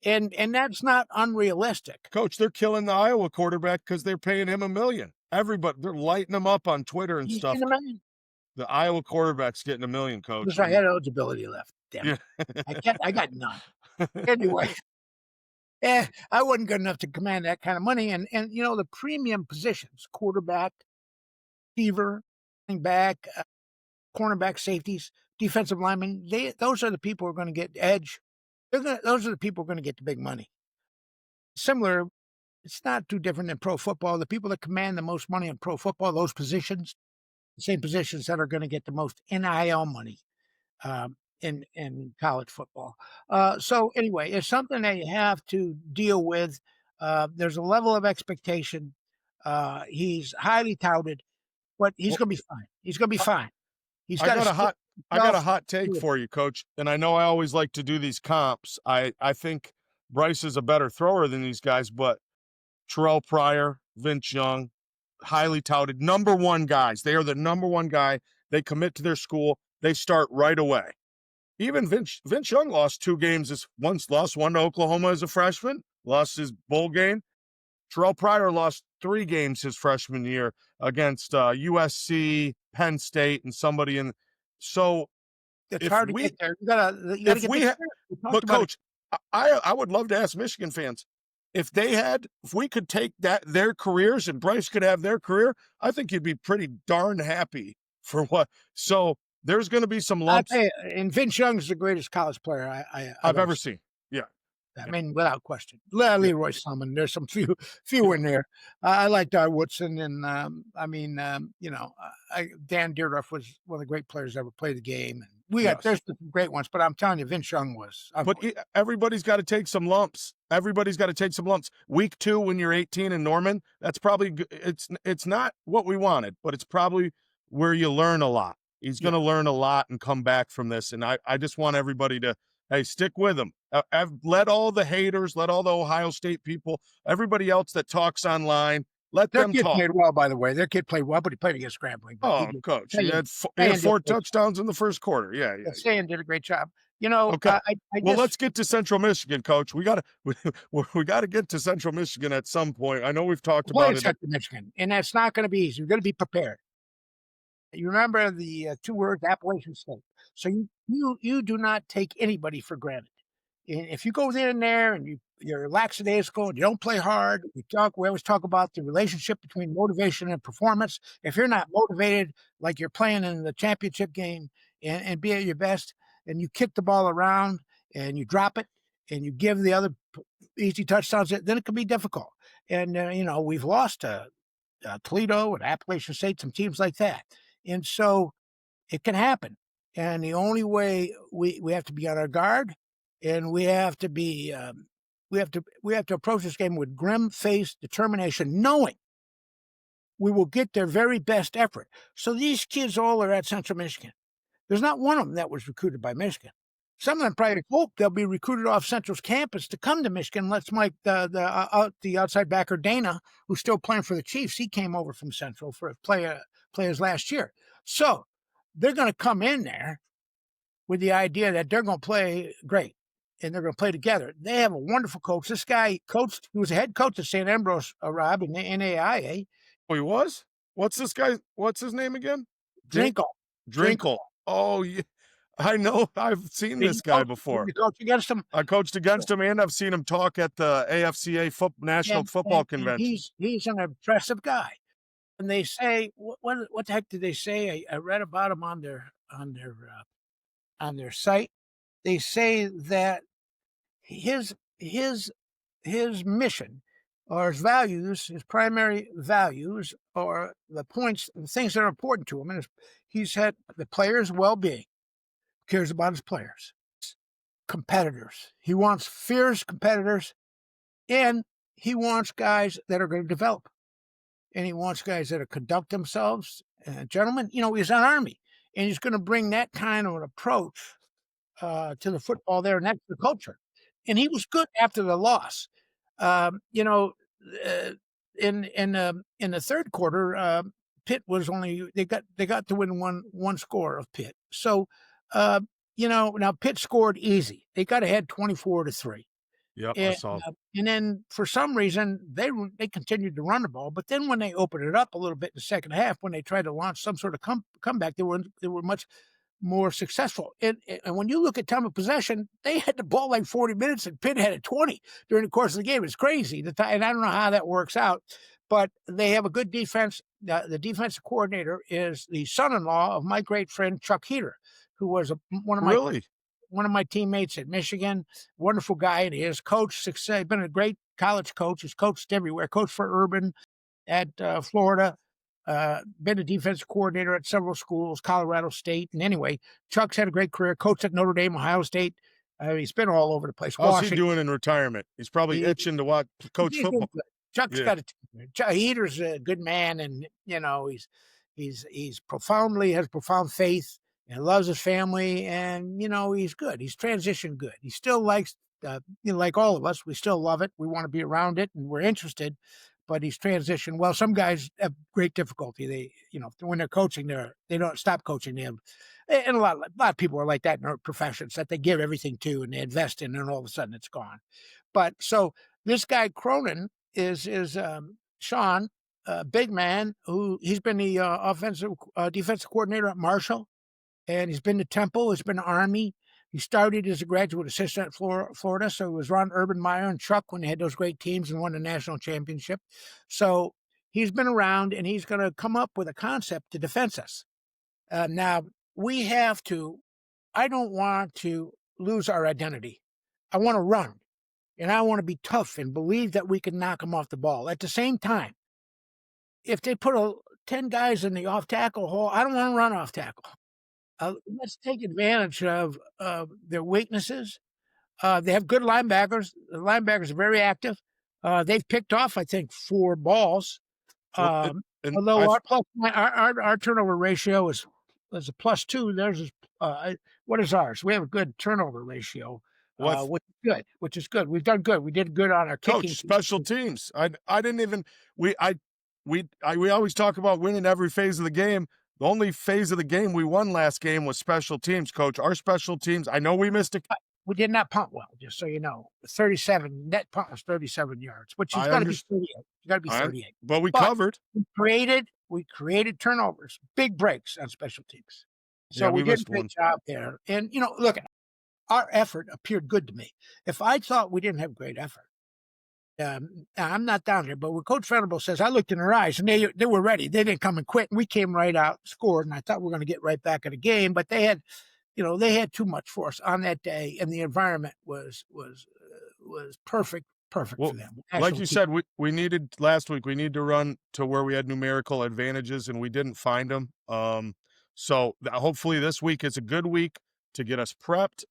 And that's not unrealistic. Coach, they're killing the Iowa quarterback because they're paying him $1 million. Everybody, they're lighting him up on Twitter and He's stuff. getting a million The Iowa quarterback's getting $1 million, Coach. because I had eligibility left. Damn Yeah. it. I got none. Anyway, I wasn't good enough to command that kind of money. And the premium positions, quarterback, receiver, running back, cornerback, safeties, defensive linemen, those are the people who are going to get edge. Those are the people who are going to get the big money. Similar, it's not too different than pro football. The people that command the most money in pro football, those positions, the same positions that are going to get the most NIL money in college football. So anyway, it's something that you have to deal with. There's a level of expectation. He's highly touted, but he's Well, going to be fine. He's going to be I, fine. He's I got to got a stick hot I got a himself. hot take for you, coach. And I know I always like to do these comps. I think Bryce is a better thrower than these guys, but Terrell Pryor, Vince Young, highly touted number one guys. They are the number one guy. They commit to their school. They start right away. Even Vince Young lost 2 games. Once lost one to Oklahoma as a freshman, lost his bowl game. Terrell Pryor lost 3 games his freshman year against USC, Penn State, and somebody in. So It's if hard to we get there. You gotta if get the we ha- experience. We talked but about it. coach, I would love to ask Michigan fans if we could take their careers and Bryce could have their career, I think you'd be pretty darn happy for what. So there's going to be some I lumps tell you, and Vince Young's the greatest college player I've I've ever ever seen. seen. Yeah, I yeah, mean, without question. yeah, Leroy Selman, there's some few in there. I like Dar Woodson, and Dan Deerdorf was one of the great players that ever played the game. And yes. there's some great ones, but I'm telling you, Vince Young was But unbelievable. everybody's got to take some lumps. Everybody's got to take some lumps. Week 2, when you're 18 in Norman, that's probably it's not what we wanted, but it's probably where you learn a lot. He's Yeah, going to learn a lot and come back from this. And I just want everybody to stick with him. Let all the haters, let all the Ohio State people, everybody else that talks online, let their them kid talk. played well, by the way. Their kid played well, but he played against Grambling. But he Oh, did. coach, Sayan, he had Sayan did a 4 great job. touchdowns in the first quarter. Yeah, Yeah, yeah. Sayan did a great job. You know, Okay. I Well, just let's get to Central Michigan, Coach. We got to get to Central Michigan at some point. I know we've talked playing about it. Central Michigan, and that's not going to be easy. You're going to be prepared. You remember the 2 words Appalachian State. So you do not take anybody for granted. And if you go in there and you're lackadaisical and you don't play hard, we always talk about the relationship between motivation and performance. If you're not motivated like you're playing in the championship game and be at your best, and you kick the ball around and you drop it and you give the other easy touchdowns, then it can be difficult. And we've lost to Toledo and Appalachian State, some teams like that. And so it can happen. And the only way we have to be on our guard, and we have to be we have to approach this game with grim faced determination, knowing we will get their very best effort. So these kids all are at Central Michigan. There's not one of them that was recruited by Michigan. Some of them probably hope they'll be recruited off Central's campus to come to Michigan. Let's Mike the outside backer Dana, who's still playing for the Chiefs. He came over from Central for players last year. So they're going to come in there with the idea that they're going to play great and they're going to play together. They have a wonderful coach. This guy coached. He was a head coach at St. Ambrose, Rob, in the NAIA. Oh, he was? What's this guy? What's his name again? Jink Drinkle, Drinkle. Drinkle. Oh, yeah. I know. I've seen this guy before. You coach against him. I coached against him, and I've seen him talk at the AFCA National Football And Convention. he's an impressive guy. And they say, what the heck did they say? I read about him on their site. They say that his mission or his values, his primary values, or the things that are important to him, and he's had the players' well-being, cares about his players, competitors. He wants fierce competitors, and he wants guys that are going to develop. And he wants guys that conduct themselves. Gentlemen, he's an Army, and he's going to bring that kind of an approach to the football there, and that's the culture. And he was good after the loss. In the third quarter, Pitt was only they got to win one score of Pitt. So now Pitt scored easy. They got ahead 24-3. Yep, I And, saw. and then for some reason they continued to run the ball, but then when they opened it up a little bit in the second half, when they tried to launch some sort of comeback, they were much more successful. And when you look at time of possession, they had the ball like 40 minutes and Pitt had it 20 during the course of the game. It's crazy. And I don't know how that works out, but they have a good defense. The defensive coordinator is the son-in-law of my great friend Chuck Heater, who was Really? one of my teammates at Michigan. Wonderful guy, and he has coached success. Been a great college coach. He's coached everywhere. Coached for Urban at Florida. Been a defensive coordinator at several schools, Colorado State. And anyway, Chuck's had a great career. Coached at Notre Dame, Ohio State. He's been all over the place. How's he Washington. doing in retirement? He's probably He, itching to watch coach he's doing football. good. Chuck's Yeah. got a Heater's a good man, and he's profoundly has profound faith and loves his family, and he's good. He's transitioned good. He still likes, like all of us, we still love it. We want to be around it, and we're interested. But he's transitioned well. Some guys have great difficulty. They, when they're coaching, they don't stop coaching them, and a lot of people are like that in their professions that they give everything to and they invest in, and all of a sudden it's gone. But so this guy Cronin is Sean, a big man who he's been the defensive coordinator at Marshall, and he's been to Temple, he's been to Army. He started as a graduate assistant at Florida, so it was Ron Urbanmeyer and Chuck when they had those great teams and won the national championship. So he's been around, and he's going to come up with a concept to defend us. Now, we have to, I don't want to lose our identity. I want to run, and I want to be tough and believe that we can knock them off the ball. At the same time, if they put 10 guys in the off tackle hole, I don't want to run off tackle. Let's take advantage of their weaknesses. They have good linebackers. The linebackers are very active. They've picked off, I think, 4 balls. Well, and Although our turnover ratio is a +2. Theirs is what is ours? We have a good turnover ratio, which is good. We've done good. We did good on our kicking. Coach, special teams. I didn't even we always talk about winning every phase of the game. The only phase of the game we won last game was special teams, Coach. Our special teams, I know we missed a. We did not punt well, just so you know. 37 net punt was 37 yards, which has got to be 38. You got to be 38. But we covered. We created turnovers, big breaks on special teams. So we did a great job there. And look, our effort appeared good to me. If I thought we didn't have great effort, I'm not down there, but when Coach Venable says, I looked in their eyes and they were ready. They didn't come and quit. And we came right out, scored, and I thought we were going to get right back in the game. But they had too much for us on that day, and the environment was perfect for them. Like you said, we needed last week. We need to run to where we had numerical advantages, and we didn't find them. So hopefully this week is a good week to get us prepped.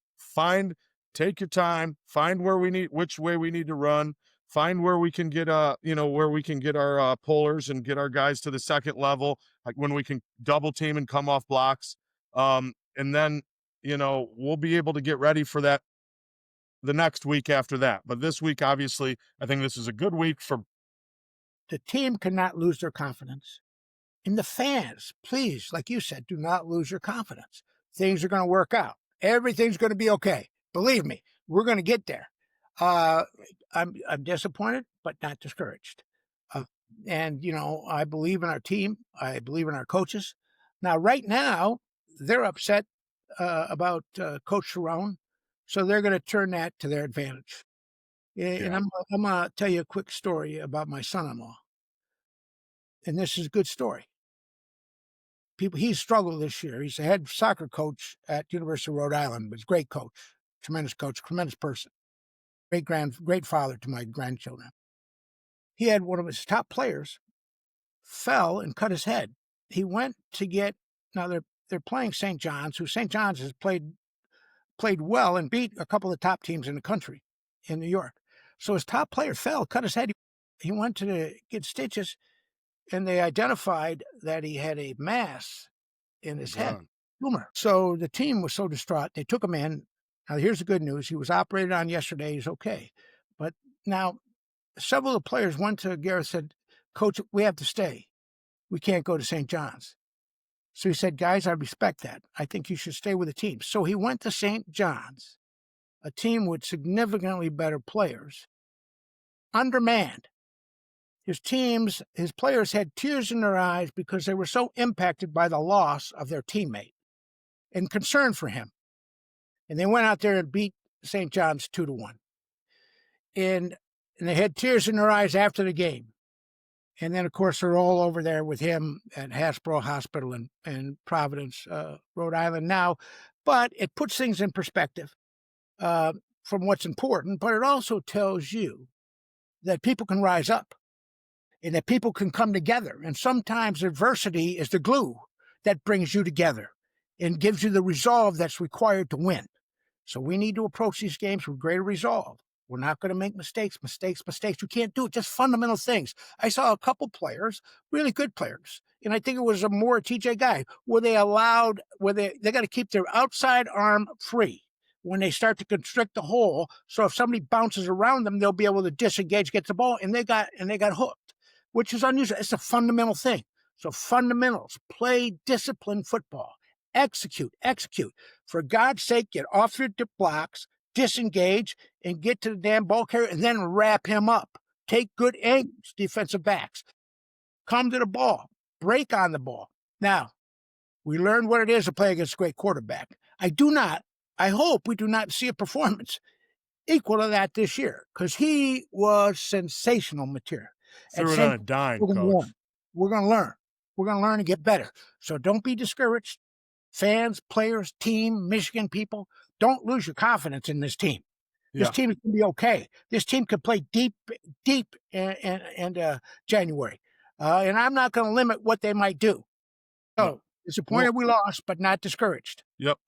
Take your time, find which way we need to run. Find where we can get where we can get our pullers and get our guys to the second level, like when we can double team and come off blocks. And then, we'll be able to get ready for that the next week after that. But this week, obviously, I think this is a good week for. The team cannot lose their confidence. And the fans, please, like you said, do not lose your confidence. Things are going to work out. Everything's going to be okay. Believe me, we're going to get there. I'm disappointed, but not discouraged. And I believe in our team. I believe in our coaches. Now, right now, they're upset about Coach Sharon, so they're going to turn that to their advantage. And I'm going to tell you a quick story about my son-in-law. And this is a good story. He's struggled this year. He's the head soccer coach at University of Rhode Island, but he's a great coach, tremendous person. Great father to my grandchildren. He had one of his top players fell and cut his head. He went to now they're playing St. John's, who St. John's has played well and beat a couple of the top teams in the country in New York. So his top player fell, cut his head. He went to get stitches, and they identified that he had a mass in his head, tumor. So the team was so distraught, they took him in. Now, here's the good news. He was operated on yesterday. He's okay. But now several of the players went to Gareth and said, Coach, we have to stay. We can't go to St. John's. So he said, guys, I respect that. I think you should stay with the team. So he went to St. John's, a team with significantly better players, undermanned. His players had tears in their eyes because they were so impacted by the loss of their teammate. and concern for him. And they went out there and beat St. John's 2-1. And, and they had tears in their eyes after the game. And then, of course, they're all over there with him at Hasbro Hospital in Providence, Rhode Island now. But it puts things in perspective from what's important, but it also tells you that people can rise up and that people can come together. And sometimes adversity is the glue that brings you together and gives you the resolve that's required to win. So we need to approach these games with greater resolve. We're not going to make mistakes. You can't do it. Just fundamental things. I saw a couple players, really good players, and I think it was a more TJ guy, where they got to keep their outside arm free when they start to constrict the hole. So if somebody bounces around them, they'll be able to disengage, get the ball, and they got hooked, which is unusual. It's a fundamental thing. So fundamentals, play disciplined football. Execute. For God's sake, get off your blocks, disengage, and get to the damn ball carrier, and then wrap him up. Take good angles, defensive backs. Come to the ball. Break on the ball. Now, we learned what it is to play against a great quarterback. I hope we do not see a performance equal to that this year, because he was sensational material. Threw it on a dime, Coach. We're going to learn. We're going to learn and get better. So don't be discouraged. Fans, players, team, Michigan people, don't lose your confidence in this team. This team is going to be okay. This team could play deep in January. And I'm not going to limit what they might do. So disappointed we lost, but not discouraged. Yep.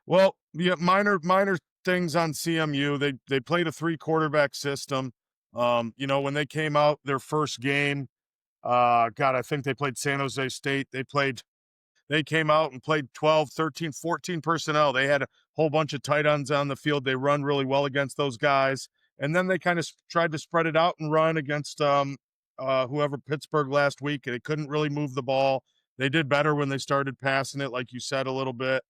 Well, minor things on CMU. They played a 3-quarterback system. When they came out their first game, I think they played San Jose State. They came out and played 12, 13, 14 personnel. They had a whole bunch of tight ends on the field. They run really well against those guys. And then they kind of tried to spread it out and run against whoever, Pittsburgh last week. They couldn't really move the ball. They did better when they started passing it, like you said, a little bit.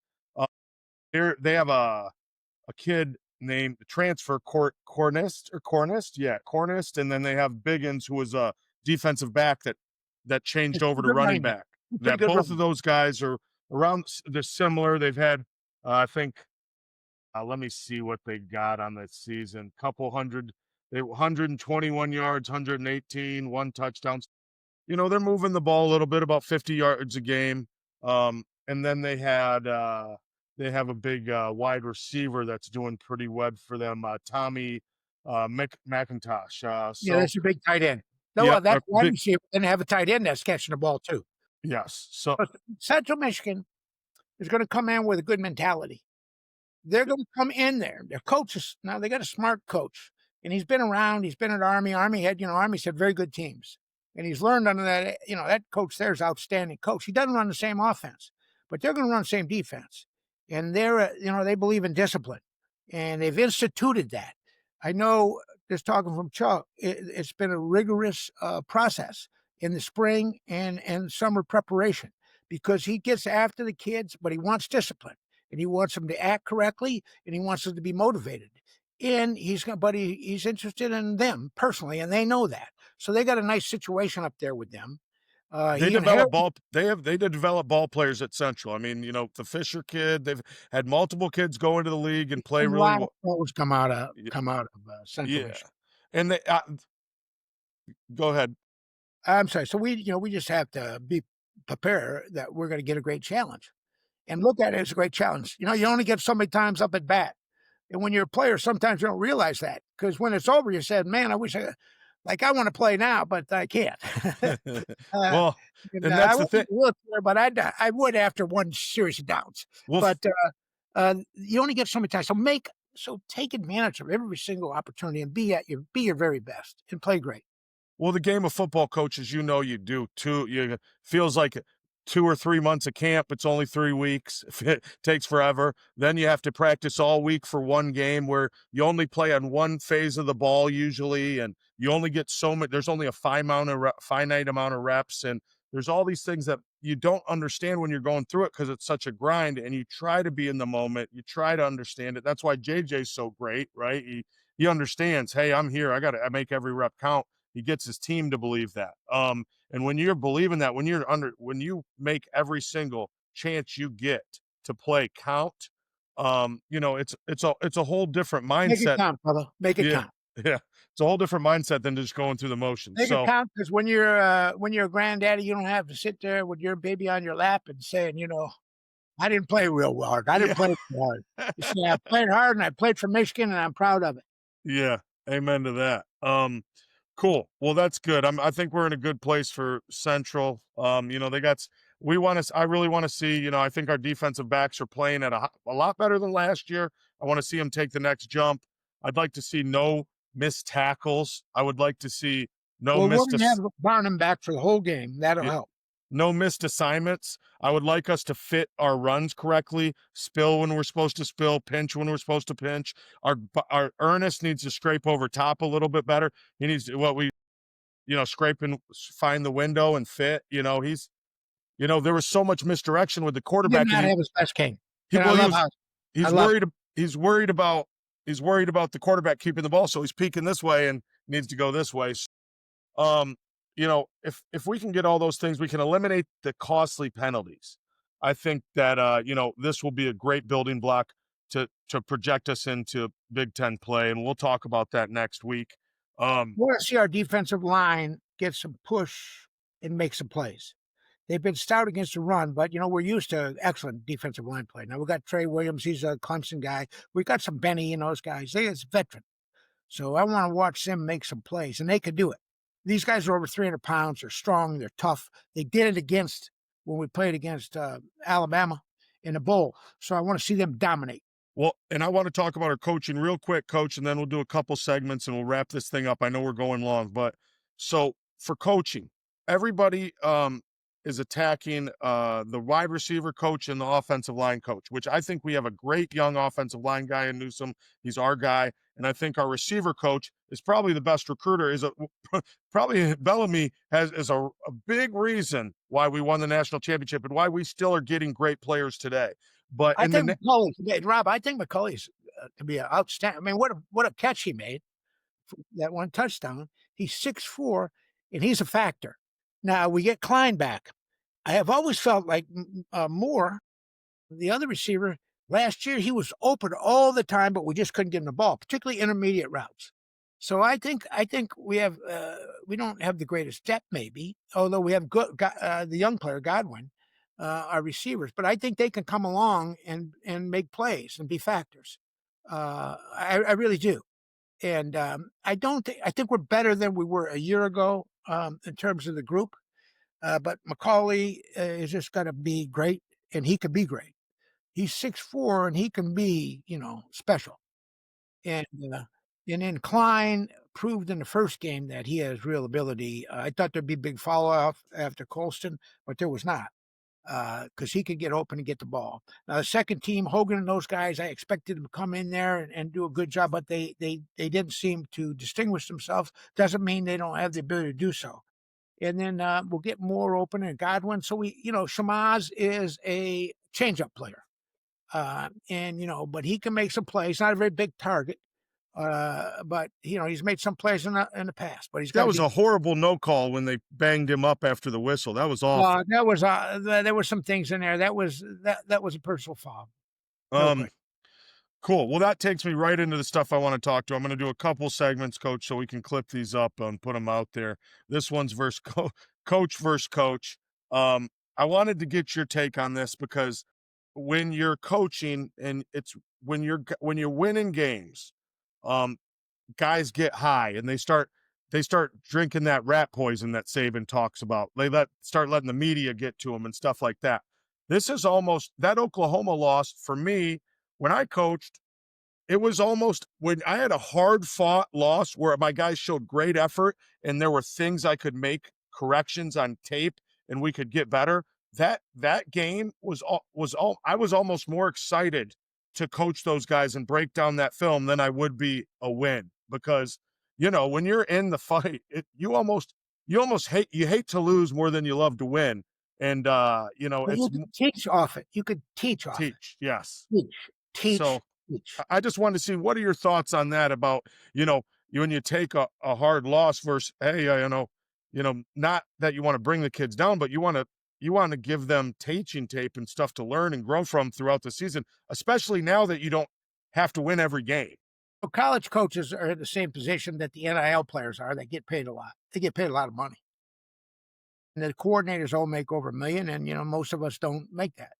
They have a kid named transfer Cornist. And then they have Biggins, who was a defensive back that changed over to running back. That both of those guys are around. They're similar. They've had, let me see what they got on that season. Couple hundred, 121 yards, 118, 1 touchdown. They're moving the ball a little bit, about 50 yards a game. And then they have a big wide receiver that's doing pretty well for them, Tommy McIntosh. That's a big tight end. No, that wide receiver didn't have a tight end that's catching the ball too. Yes. So Central Michigan is going to come in with a good mentality. They're going to come in there. Their coaches, now they got a smart coach, and he's been around. He's been at Army. Army's had very good teams, and he's learned under that. That coach there is outstanding coach. He doesn't run the same offense, but they're going to run the same defense, and they believe in discipline, and they've instituted that. I know, just talking from Chuck, it's been a rigorous process in the spring and summer preparation, because he gets after the kids, but he wants discipline, and he wants them to act correctly, and he wants them to be motivated. And he's interested in them personally, and they know that. So they got a nice situation up there with them. They develop ball players at Central. I mean, the Fisher kid. They've had multiple kids go into the league and play really well. Come out of Central Michigan. And they go ahead. I'm sorry. So we just have to be prepared that we're going to get a great challenge, and look at it as a great challenge. You only get so many times up at bat, and when you're a player, sometimes you don't realize that, because when it's over, you said, "Man, I wish I want to play now, but I can't." Well, and that's the thing. But I would after one series of downs. But you only get so many times. So take advantage of every single opportunity and be your very best and play great. Well, the game of football, coaches, you do too. It feels like 2 or 3 months of camp. It's only 3 weeks. It takes forever. Then you have to practice all week for one game, where you only play on one phase of the ball usually, and you only get so much. There's only a finite amount of reps, and there's all these things that you don't understand when you're going through it, because it's such a grind, and you try to be in the moment. You try to understand it. That's why JJ's so great, right? He understands, hey, I'm here. I make every rep count. He gets his team to believe that. And when you're believing that, when you make every single chance you get to play count. It's a whole different Make it mindset. count, brother. Make it Yeah, count. yeah, it's a whole different mindset than just going through the motions. Make it So count because when you're a granddaddy, you don't have to sit there with your baby on your lap and saying, I didn't play real hard. I didn't yeah, play too hard. You say, I played hard and I played for Michigan and I'm proud of it. yeah, amen to that. Cool. Well, that's good. I think we're in a good place for Central. They got. We want to. I really want to see. I think our defensive backs are playing at a lot better than last year. I want to see them take the next jump. I'd like to see no missed tackles. I would like to see no Well, we're missed going to have Barnum back for the whole game. That'll yeah, help. no missed assignments. I would like us to fit our runs correctly, spill when we're supposed to spill, pinch when we're supposed to pinch. Our Ernest needs to scrape over top a little bit better. He needs to, what we scrape and find the window and fit. There was so much misdirection with the He did quarterback, and not have his best game. he And I well he love was how I he's love worried he's worried about the quarterback keeping the ball, so he's peeking this way and needs to go this way. Um, if we can get all those things, we can eliminate the costly penalties. I think that this will be a great building block to project us into Big Ten play, and we'll talk about that next week. we want to see our defensive line get some push and make some plays. They've been stout against the run, but we're used to excellent defensive line play. Now we got Trey Williams, he's a Clemson guy. We got some Benny and those guys. It's veteran. So I want to watch them make some plays, and they could do it. These guys are over 300 pounds. They're strong. They're tough. They did it when we played against Alabama in the bowl. So I want to see them dominate. Well, and I want to talk about our coaching real quick, Coach, and then we'll do a couple segments and we'll wrap this thing up. I know we're going long, but so for coaching, everybody is attacking the wide receiver coach and the offensive line coach, which I think we have a great young offensive line guy in Newsome. He's our guy. And I think our receiver coach is probably the best recruiter. Probably Bellamy is a big reason why we won the national championship and why we still are getting great players today. But I think McCulley, Rob, I think McCulley's to be outstanding. I mean, what a catch he made, that one touchdown. He's 6'4", and he's a factor. Now we get Klein back. I have always felt like Moore, the other receiver, last year he was open all the time, but we just couldn't get him the ball, particularly intermediate routes. So I think we have we don't have the greatest depth, maybe, although we have the young player Godwin, our receivers. But I think they can come along and make plays and be factors. I really do. And I think we're better than we were a year ago in terms of the group. But Macaulay is just going to be great, and he could be great. He's 6'4", and he can be, special. And then Klein proved in the first game that he has real ability. I thought there'd be big follow-off after Colston, but there was not, because he could get open and get the ball. Now, the second team, Hogan and those guys, I expected them to come in there and do a good job, but they didn't seem to distinguish themselves. Doesn't mean they don't have the ability to do so. And then we'll get more open and Godwin. So Shamaz is a change-up player. But he can make some plays. Not a very big target, but he's made some plays in the past. But that was a horrible no call when they banged him up after the whistle. That was awful. There were some things in there. That was a personal foul. Cool. Well, that takes me right into the stuff I want to talk to. I'm going to do a couple segments, Coach, so we can clip these up and put them out there. This one's coach versus coach. I wanted to get your take on this because when you're coaching and when you're winning games, guys get high and they start drinking that rat poison that Saban talks about. They start letting the media get to them and stuff like that. This is almost that Oklahoma loss for me. When I coached, it was almost when I had a hard-fought loss where my guys showed great effort and there were things I could make corrections on tape and we could get better. That game I was almost more excited to coach those guys and break down that film than I would be a win because when you're in the fight, you almost hate to lose more than you love to win. And you could teach off it. You could teach off it. Yes. Teach. So I just wanted to see, what are your thoughts on that about, when you take a hard loss versus, hey, not that you want to bring the kids down, but you want to you want to give them teaching tape and stuff to learn and grow from throughout the season, especially now that you don't have to win every game. So college coaches are in the same position that the NIL players are. They get paid a lot. They get paid a lot of money. And the coordinators all make over $1 million, and most of us don't make that.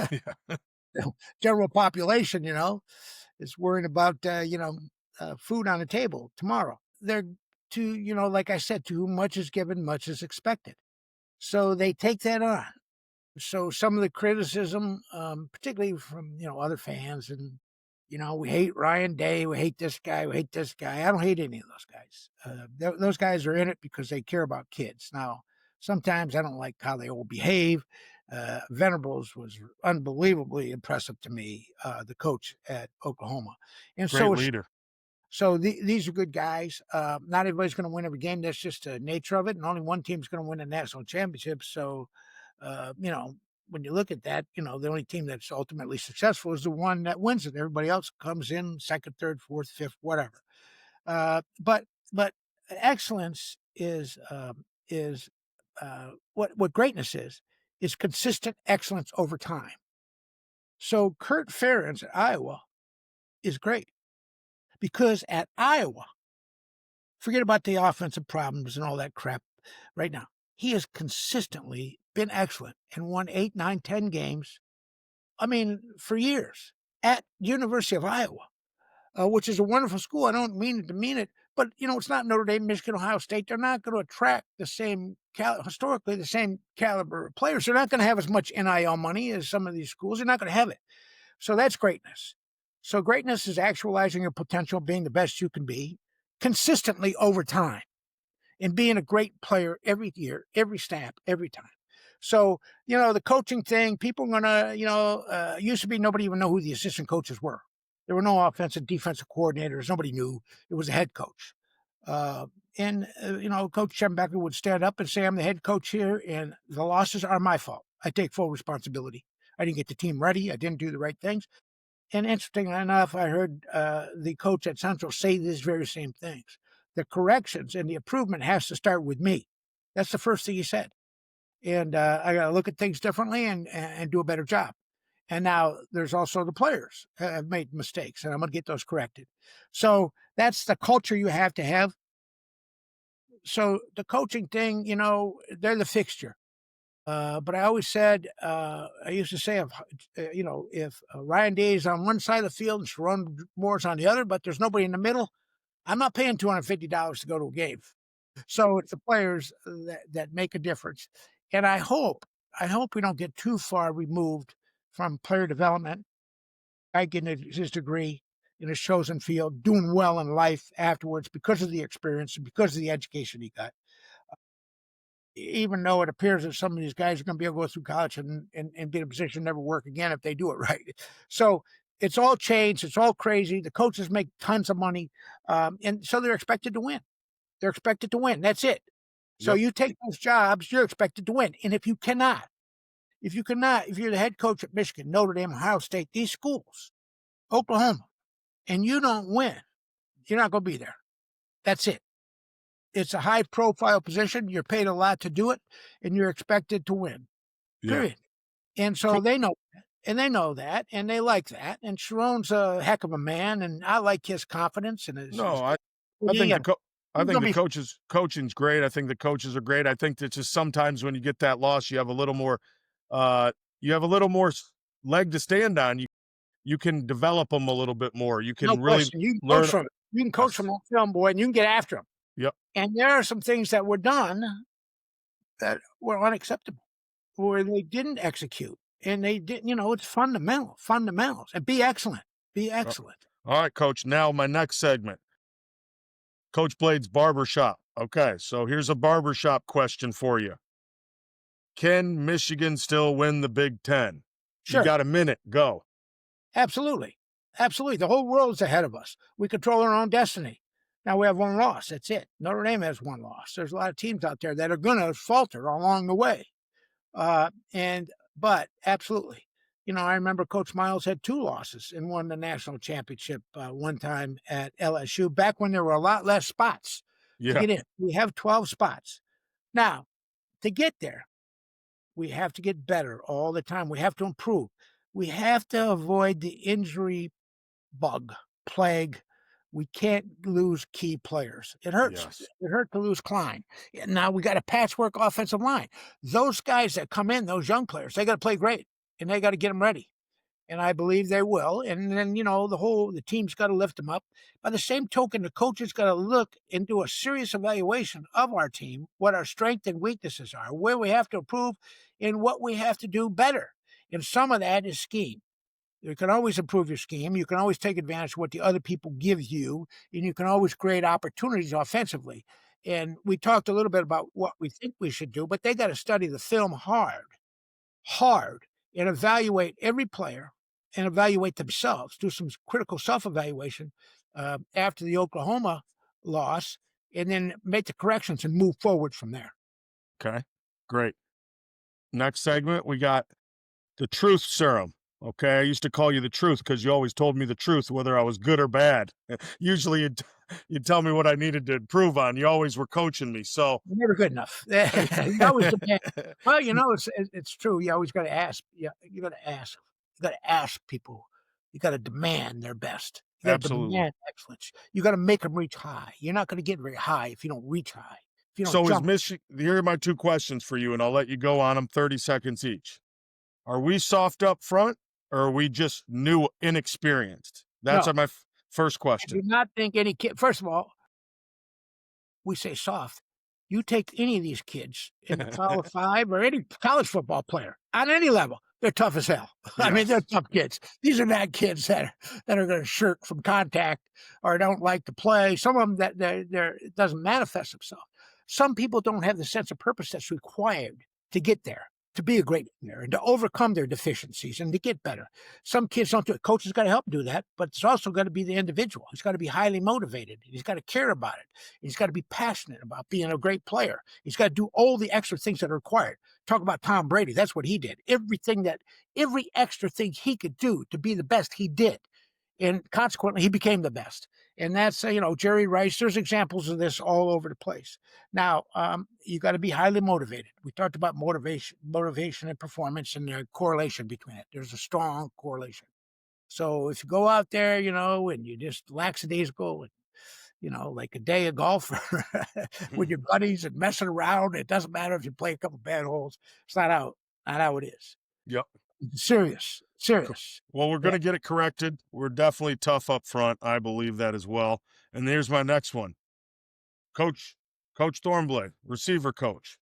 Yeah. General population, is worrying about food on the table tomorrow. They're like I said, to whom much is given, much is expected. So they take that on. So some of the criticism, particularly from other fans, and we hate Ryan Day, we hate this guy, we hate this guy. I don't hate any of those guys. Those guys are in it because they care about kids. Now, sometimes I don't like how they all behave. Venables was unbelievably impressive to me, the coach at Oklahoma, and Great so leader. these are good guys. Not everybody's going to win every game. That's just the nature of it, and only one team's going to win a national championship. So, when you look at that, the only team that's ultimately successful is the one that wins it. Everybody else comes in second, third, fourth, fifth, whatever. But excellence is what greatness is consistent excellence over time. So Kurt Ferentz at Iowa is great because at Iowa, forget about the offensive problems and all that crap right now. He has consistently been excellent and won 8, 9, 10 games. I mean, for years at University of Iowa, which is a wonderful school. I don't mean it to mean it, but it's not Notre Dame, Michigan, Ohio State. They're not going to attract the same historically the same caliber of players. They're not going to have as much NIL money as some of these schools. They're not going to have it. So that's greatness. So greatness is actualizing your potential, being the best you can be consistently over time, and being a great player every year, every snap, every time. So, the coaching thing, people are going to, used to be nobody even know who the assistant coaches were. There were no offensive, defensive coordinators. Nobody knew. It was a head coach. Coach Chem Becker would stand up and say, I'm the head coach here, and the losses are my fault. I take full responsibility. I didn't get the team ready. I didn't do the right things. And interestingly enough, I heard the coach at Central say these very same things. The corrections and the improvement has to start with me. That's the first thing he said. And I got to look at things differently and do a better job. And now there's also the players have made mistakes, and I'm going to get those corrected. So that's the culture you have to have. So the coaching thing, they're the fixture. But I always said, I used to say, if Ryan Day is on one side of the field and Sharon Moore's on the other, but there's nobody in the middle, I'm not paying $250 to go to a game. So it's the players that make a difference. And I hope we don't get too far removed from player development. I getting his degree in his chosen field, doing well in life afterwards because of the experience and because of the education he got. Even though it appears that some of these guys are going to be able to go through college and be in a position to never work again if they do it right. So it's all changed. It's all crazy. The coaches make tons of money. And so they're expected to win. They're expected to win. That's it. So Yep. you take those jobs, you're expected to win. And if you're the head coach at Michigan, Notre Dame, Ohio State, these schools, Oklahoma, and you don't win, you're not going to be there. That's it. It's a high profile position. You're paid a lot to do it, and you're expected to win. Yeah. Period. And so they know that, and they like that. And Sharon's a heck of a man, and I like his confidence and his. No, I think coaching's great. I think the coaches are great. I think that just sometimes when you get that loss, you have a little more, leg to stand on. You can develop them a little bit more. You can No really question. You can learn. coach from it. You can coach from that film, boy, and you can get after them. Yep. And there are some things that were done that were unacceptable, where they didn't execute, and they didn't. It's fundamentals, and be excellent. Be excellent. All right, Coach. Now my next segment, Coach Blade's barbershop. Okay, so here's a barbershop question for you. Can Michigan still win the Big Ten? Sure. You got a minute. Go. Absolutely. Absolutely. The whole world's ahead of us. We control our own destiny. Now we have one loss. That's it. Notre Dame has one loss. There's a lot of teams out there that are going to falter along the way. But absolutely. I remember Coach Miles had 2 losses and won the national championship one time at LSU, back when there were a lot less spots to get in. We have 12 spots. Now, to get there, We have to get better all the time. We have to improve. We have to avoid the injury bug, plague. We can't lose key players. It hurts. Yes. It hurt to lose Klein. And now we got a patchwork offensive line. Those guys that come in, those young players, they got to play great, and they got to get them ready. And I believe they will. And then, the team's got to lift them up. By the same token, the coach has got to look and do a serious evaluation of our team, what our strengths and weaknesses are, where we have to improve, and what we have to do better. And some of that is scheme. You can always improve your scheme. You can always take advantage of what the other people give you, and you can always create opportunities offensively. And we talked a little bit about what we think we should do, but they got to study the film hard, and evaluate every player and evaluate themselves, do some critical self-evaluation after the Oklahoma loss, and then make the corrections and move forward from there. Okay. Great. Next segment, we got the truth serum. Okay. I used to call you the truth because you always told me the truth, whether I was good or bad. Usually you'd tell me what I needed to improve on. You always were coaching me. So, You're never good enough. You always demand. Well, it's true. You always got to ask. Yeah, you got to ask. You got to ask people. You got to demand their best. You got to absolutely. demand excellence. You got to make them reach high. You're not going to get very high if you don't reach high. If you don't So, is jump. Michigan, here are my two questions for you, and I'll let you go on them 30 seconds each. Are we soft up front or are we just new, inexperienced? That's No, my first I do question. not think any kid. First of all, we say soft. You take any of these kids in the Power Five or any college football player on any level, they're tough as hell. I mean, they're Yes. tough kids. These are not kids that are going to shirk from contact or don't like to play. Some of them it doesn't manifest themselves. Some people don't have the sense of purpose that's required to get there, to be a great player, and to overcome their deficiencies and to get better. Some kids don't do it. Coaches got to help do that, but it's also got to be the individual. He's got to be highly motivated. He's got to care about it. He's got to be passionate about being a great player. He's got to do all the extra things that are required. Talk about Tom Brady. That's what he did. Every extra thing he could do to be the best, he did. And consequently, he became the best. And that's, Jerry Rice. There's examples of this all over the place. Now, you got to be highly motivated. We talked about motivation and performance and the correlation between it. There's a strong correlation. So if you go out there, and you just lackadaisical and, like a day of golf with your buddies and messing around, it doesn't matter if you play a couple bad holes. It's not how it is. Yep. It's serious. Cool. Serious. Well, we're going to get it corrected. We're definitely tough up front. I believe that as well. And here's my next one. Coach Thornbladh, receiver coach.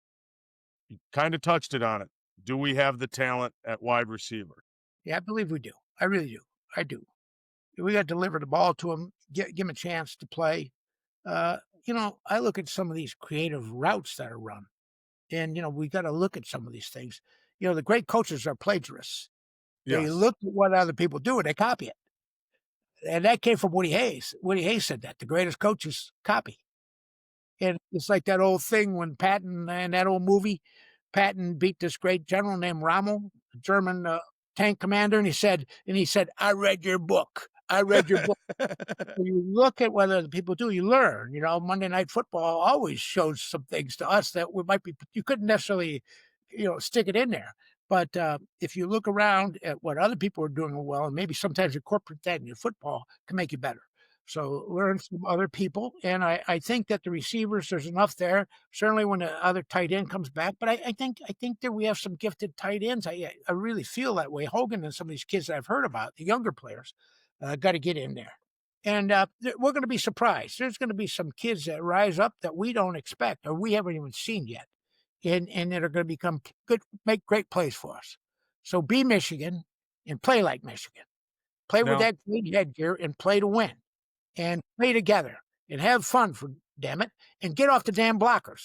You kind of touched it on it. Do we have the talent at wide receiver? Yeah, I believe we do. I really do. I do. We got to deliver the ball to him, give him a chance to play. I look at some of these creative routes that are run, and we got to look at some of these things. The great coaches are plagiarists. They Yes. look at what other people do and they copy it. And that came from Woody Hayes. Woody Hayes said that the greatest coaches copy. And it's like that old thing when Patton and that old movie, Patton beat this great general named Rommel, a German tank commander, and he said, "I read your book. I read your book." When you look at what other people do, you learn. Monday Night Football always shows some things to us that you couldn't necessarily, stick it in there. But if you look around at what other people are doing well, and maybe sometimes incorporate that in your football, can make you better. So learn from other people, and I think that the receivers, there's enough there. Certainly when the other tight end comes back, but I think that we have some gifted tight ends. I really feel that way. Hogan and some of these kids that I've heard about, the younger players, got to get in there. And we're going to be surprised. There's going to be some kids that rise up that we don't expect or we haven't even seen yet, and that are going to become good, make great plays for us. So be Michigan and play like Michigan. Play with Now, that great headgear and play to win, and play together and have fun, for damn it, and get off the damn blockers,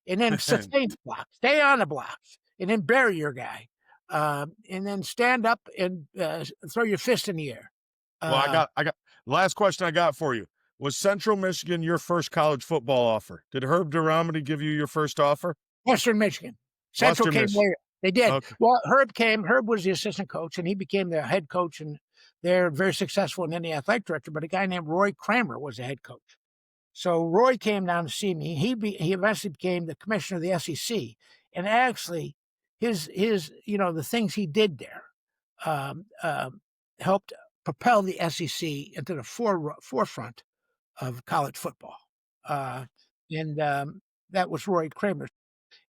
and then sustain the block, stay on the blocks, and then bury your guy, and then stand up and throw your fist in the air. well, I got last question I got for you. Was Central Michigan your first college football offer? Did Herb Duramity give you your first offer? Western Michigan. Central Western came Michigan. later. They did. Okay. Well, Herb came. Herb was the assistant coach, and he became the head coach, and they're very successful, and then the athletic director. But a guy named Roy Kramer was the head coach. So Roy came down to see me. He eventually became the commissioner of the SEC, and actually his the things he did there um, um, helped propel the SEC into the forefront of college football. Uh, and that was Roy Kramer.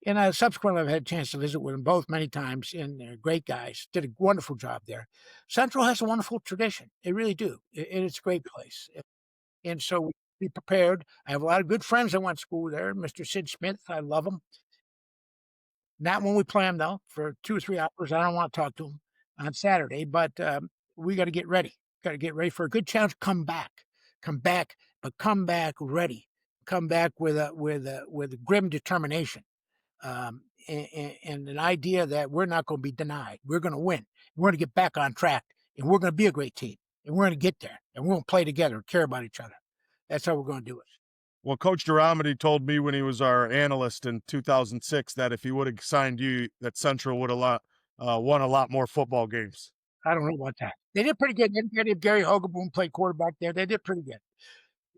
And subsequently, I've had a chance to visit with them both many times, and they're great guys. Did a wonderful job there. Central has a wonderful tradition. They really do. And it's a great place. And so we be prepared. I have a lot of good friends that went to school there. Mr. Sid Smith, I love him. Not when we play him, though, for 2 or 3 hours. I don't want to talk to him on Saturday, but we got to get ready. Got to get ready for a good chance. Come back. Come back, but come back ready. Come back with grim determination. And an idea that we're not going to be denied. We're going to win. We're going to get back on track, and we're going to be a great team, and we're going to get there, and we're going to play together, care about each other. That's how we're going to do it. Well, Coach Duramity told me when he was our analyst in 2006 that if he would have signed you, that Central would have won a lot more football games. I don't know about that. They did pretty good. They didn't get Gary Hogaboom played quarterback there. They did pretty good.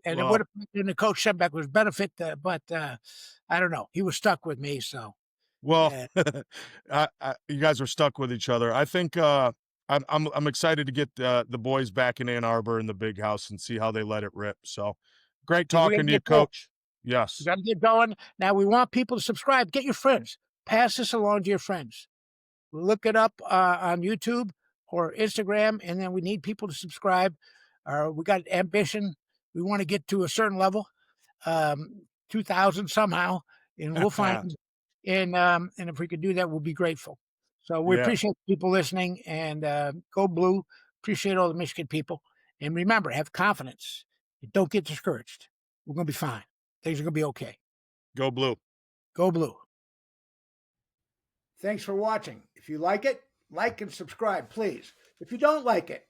And it would have been the coach Shembeck was benefit, but I don't know. He was stuck with me, so. Well, you guys are stuck with each other. I think I'm excited to get the boys back in Ann Arbor in the big house and see how they let it rip. So great talking to you, Coach. Yes. You got to get going. Now we want people to subscribe. Get your friends. Pass this along to your friends. Look it up on YouTube or Instagram, and then we need people to subscribe. We got ambition. We want to get to a certain level, 2,000 somehow, and we'll find. And if we could do that, we'll be grateful. So we appreciate people listening, and go Blue. Appreciate all the Michigan people. And remember, have confidence. Don't get discouraged. We're going to be fine. Things are going to be okay. Go Blue. Go Blue. Thanks for watching. If you like it, like and subscribe, please. If you don't like it,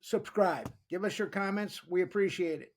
subscribe. Give us your comments. We appreciate it.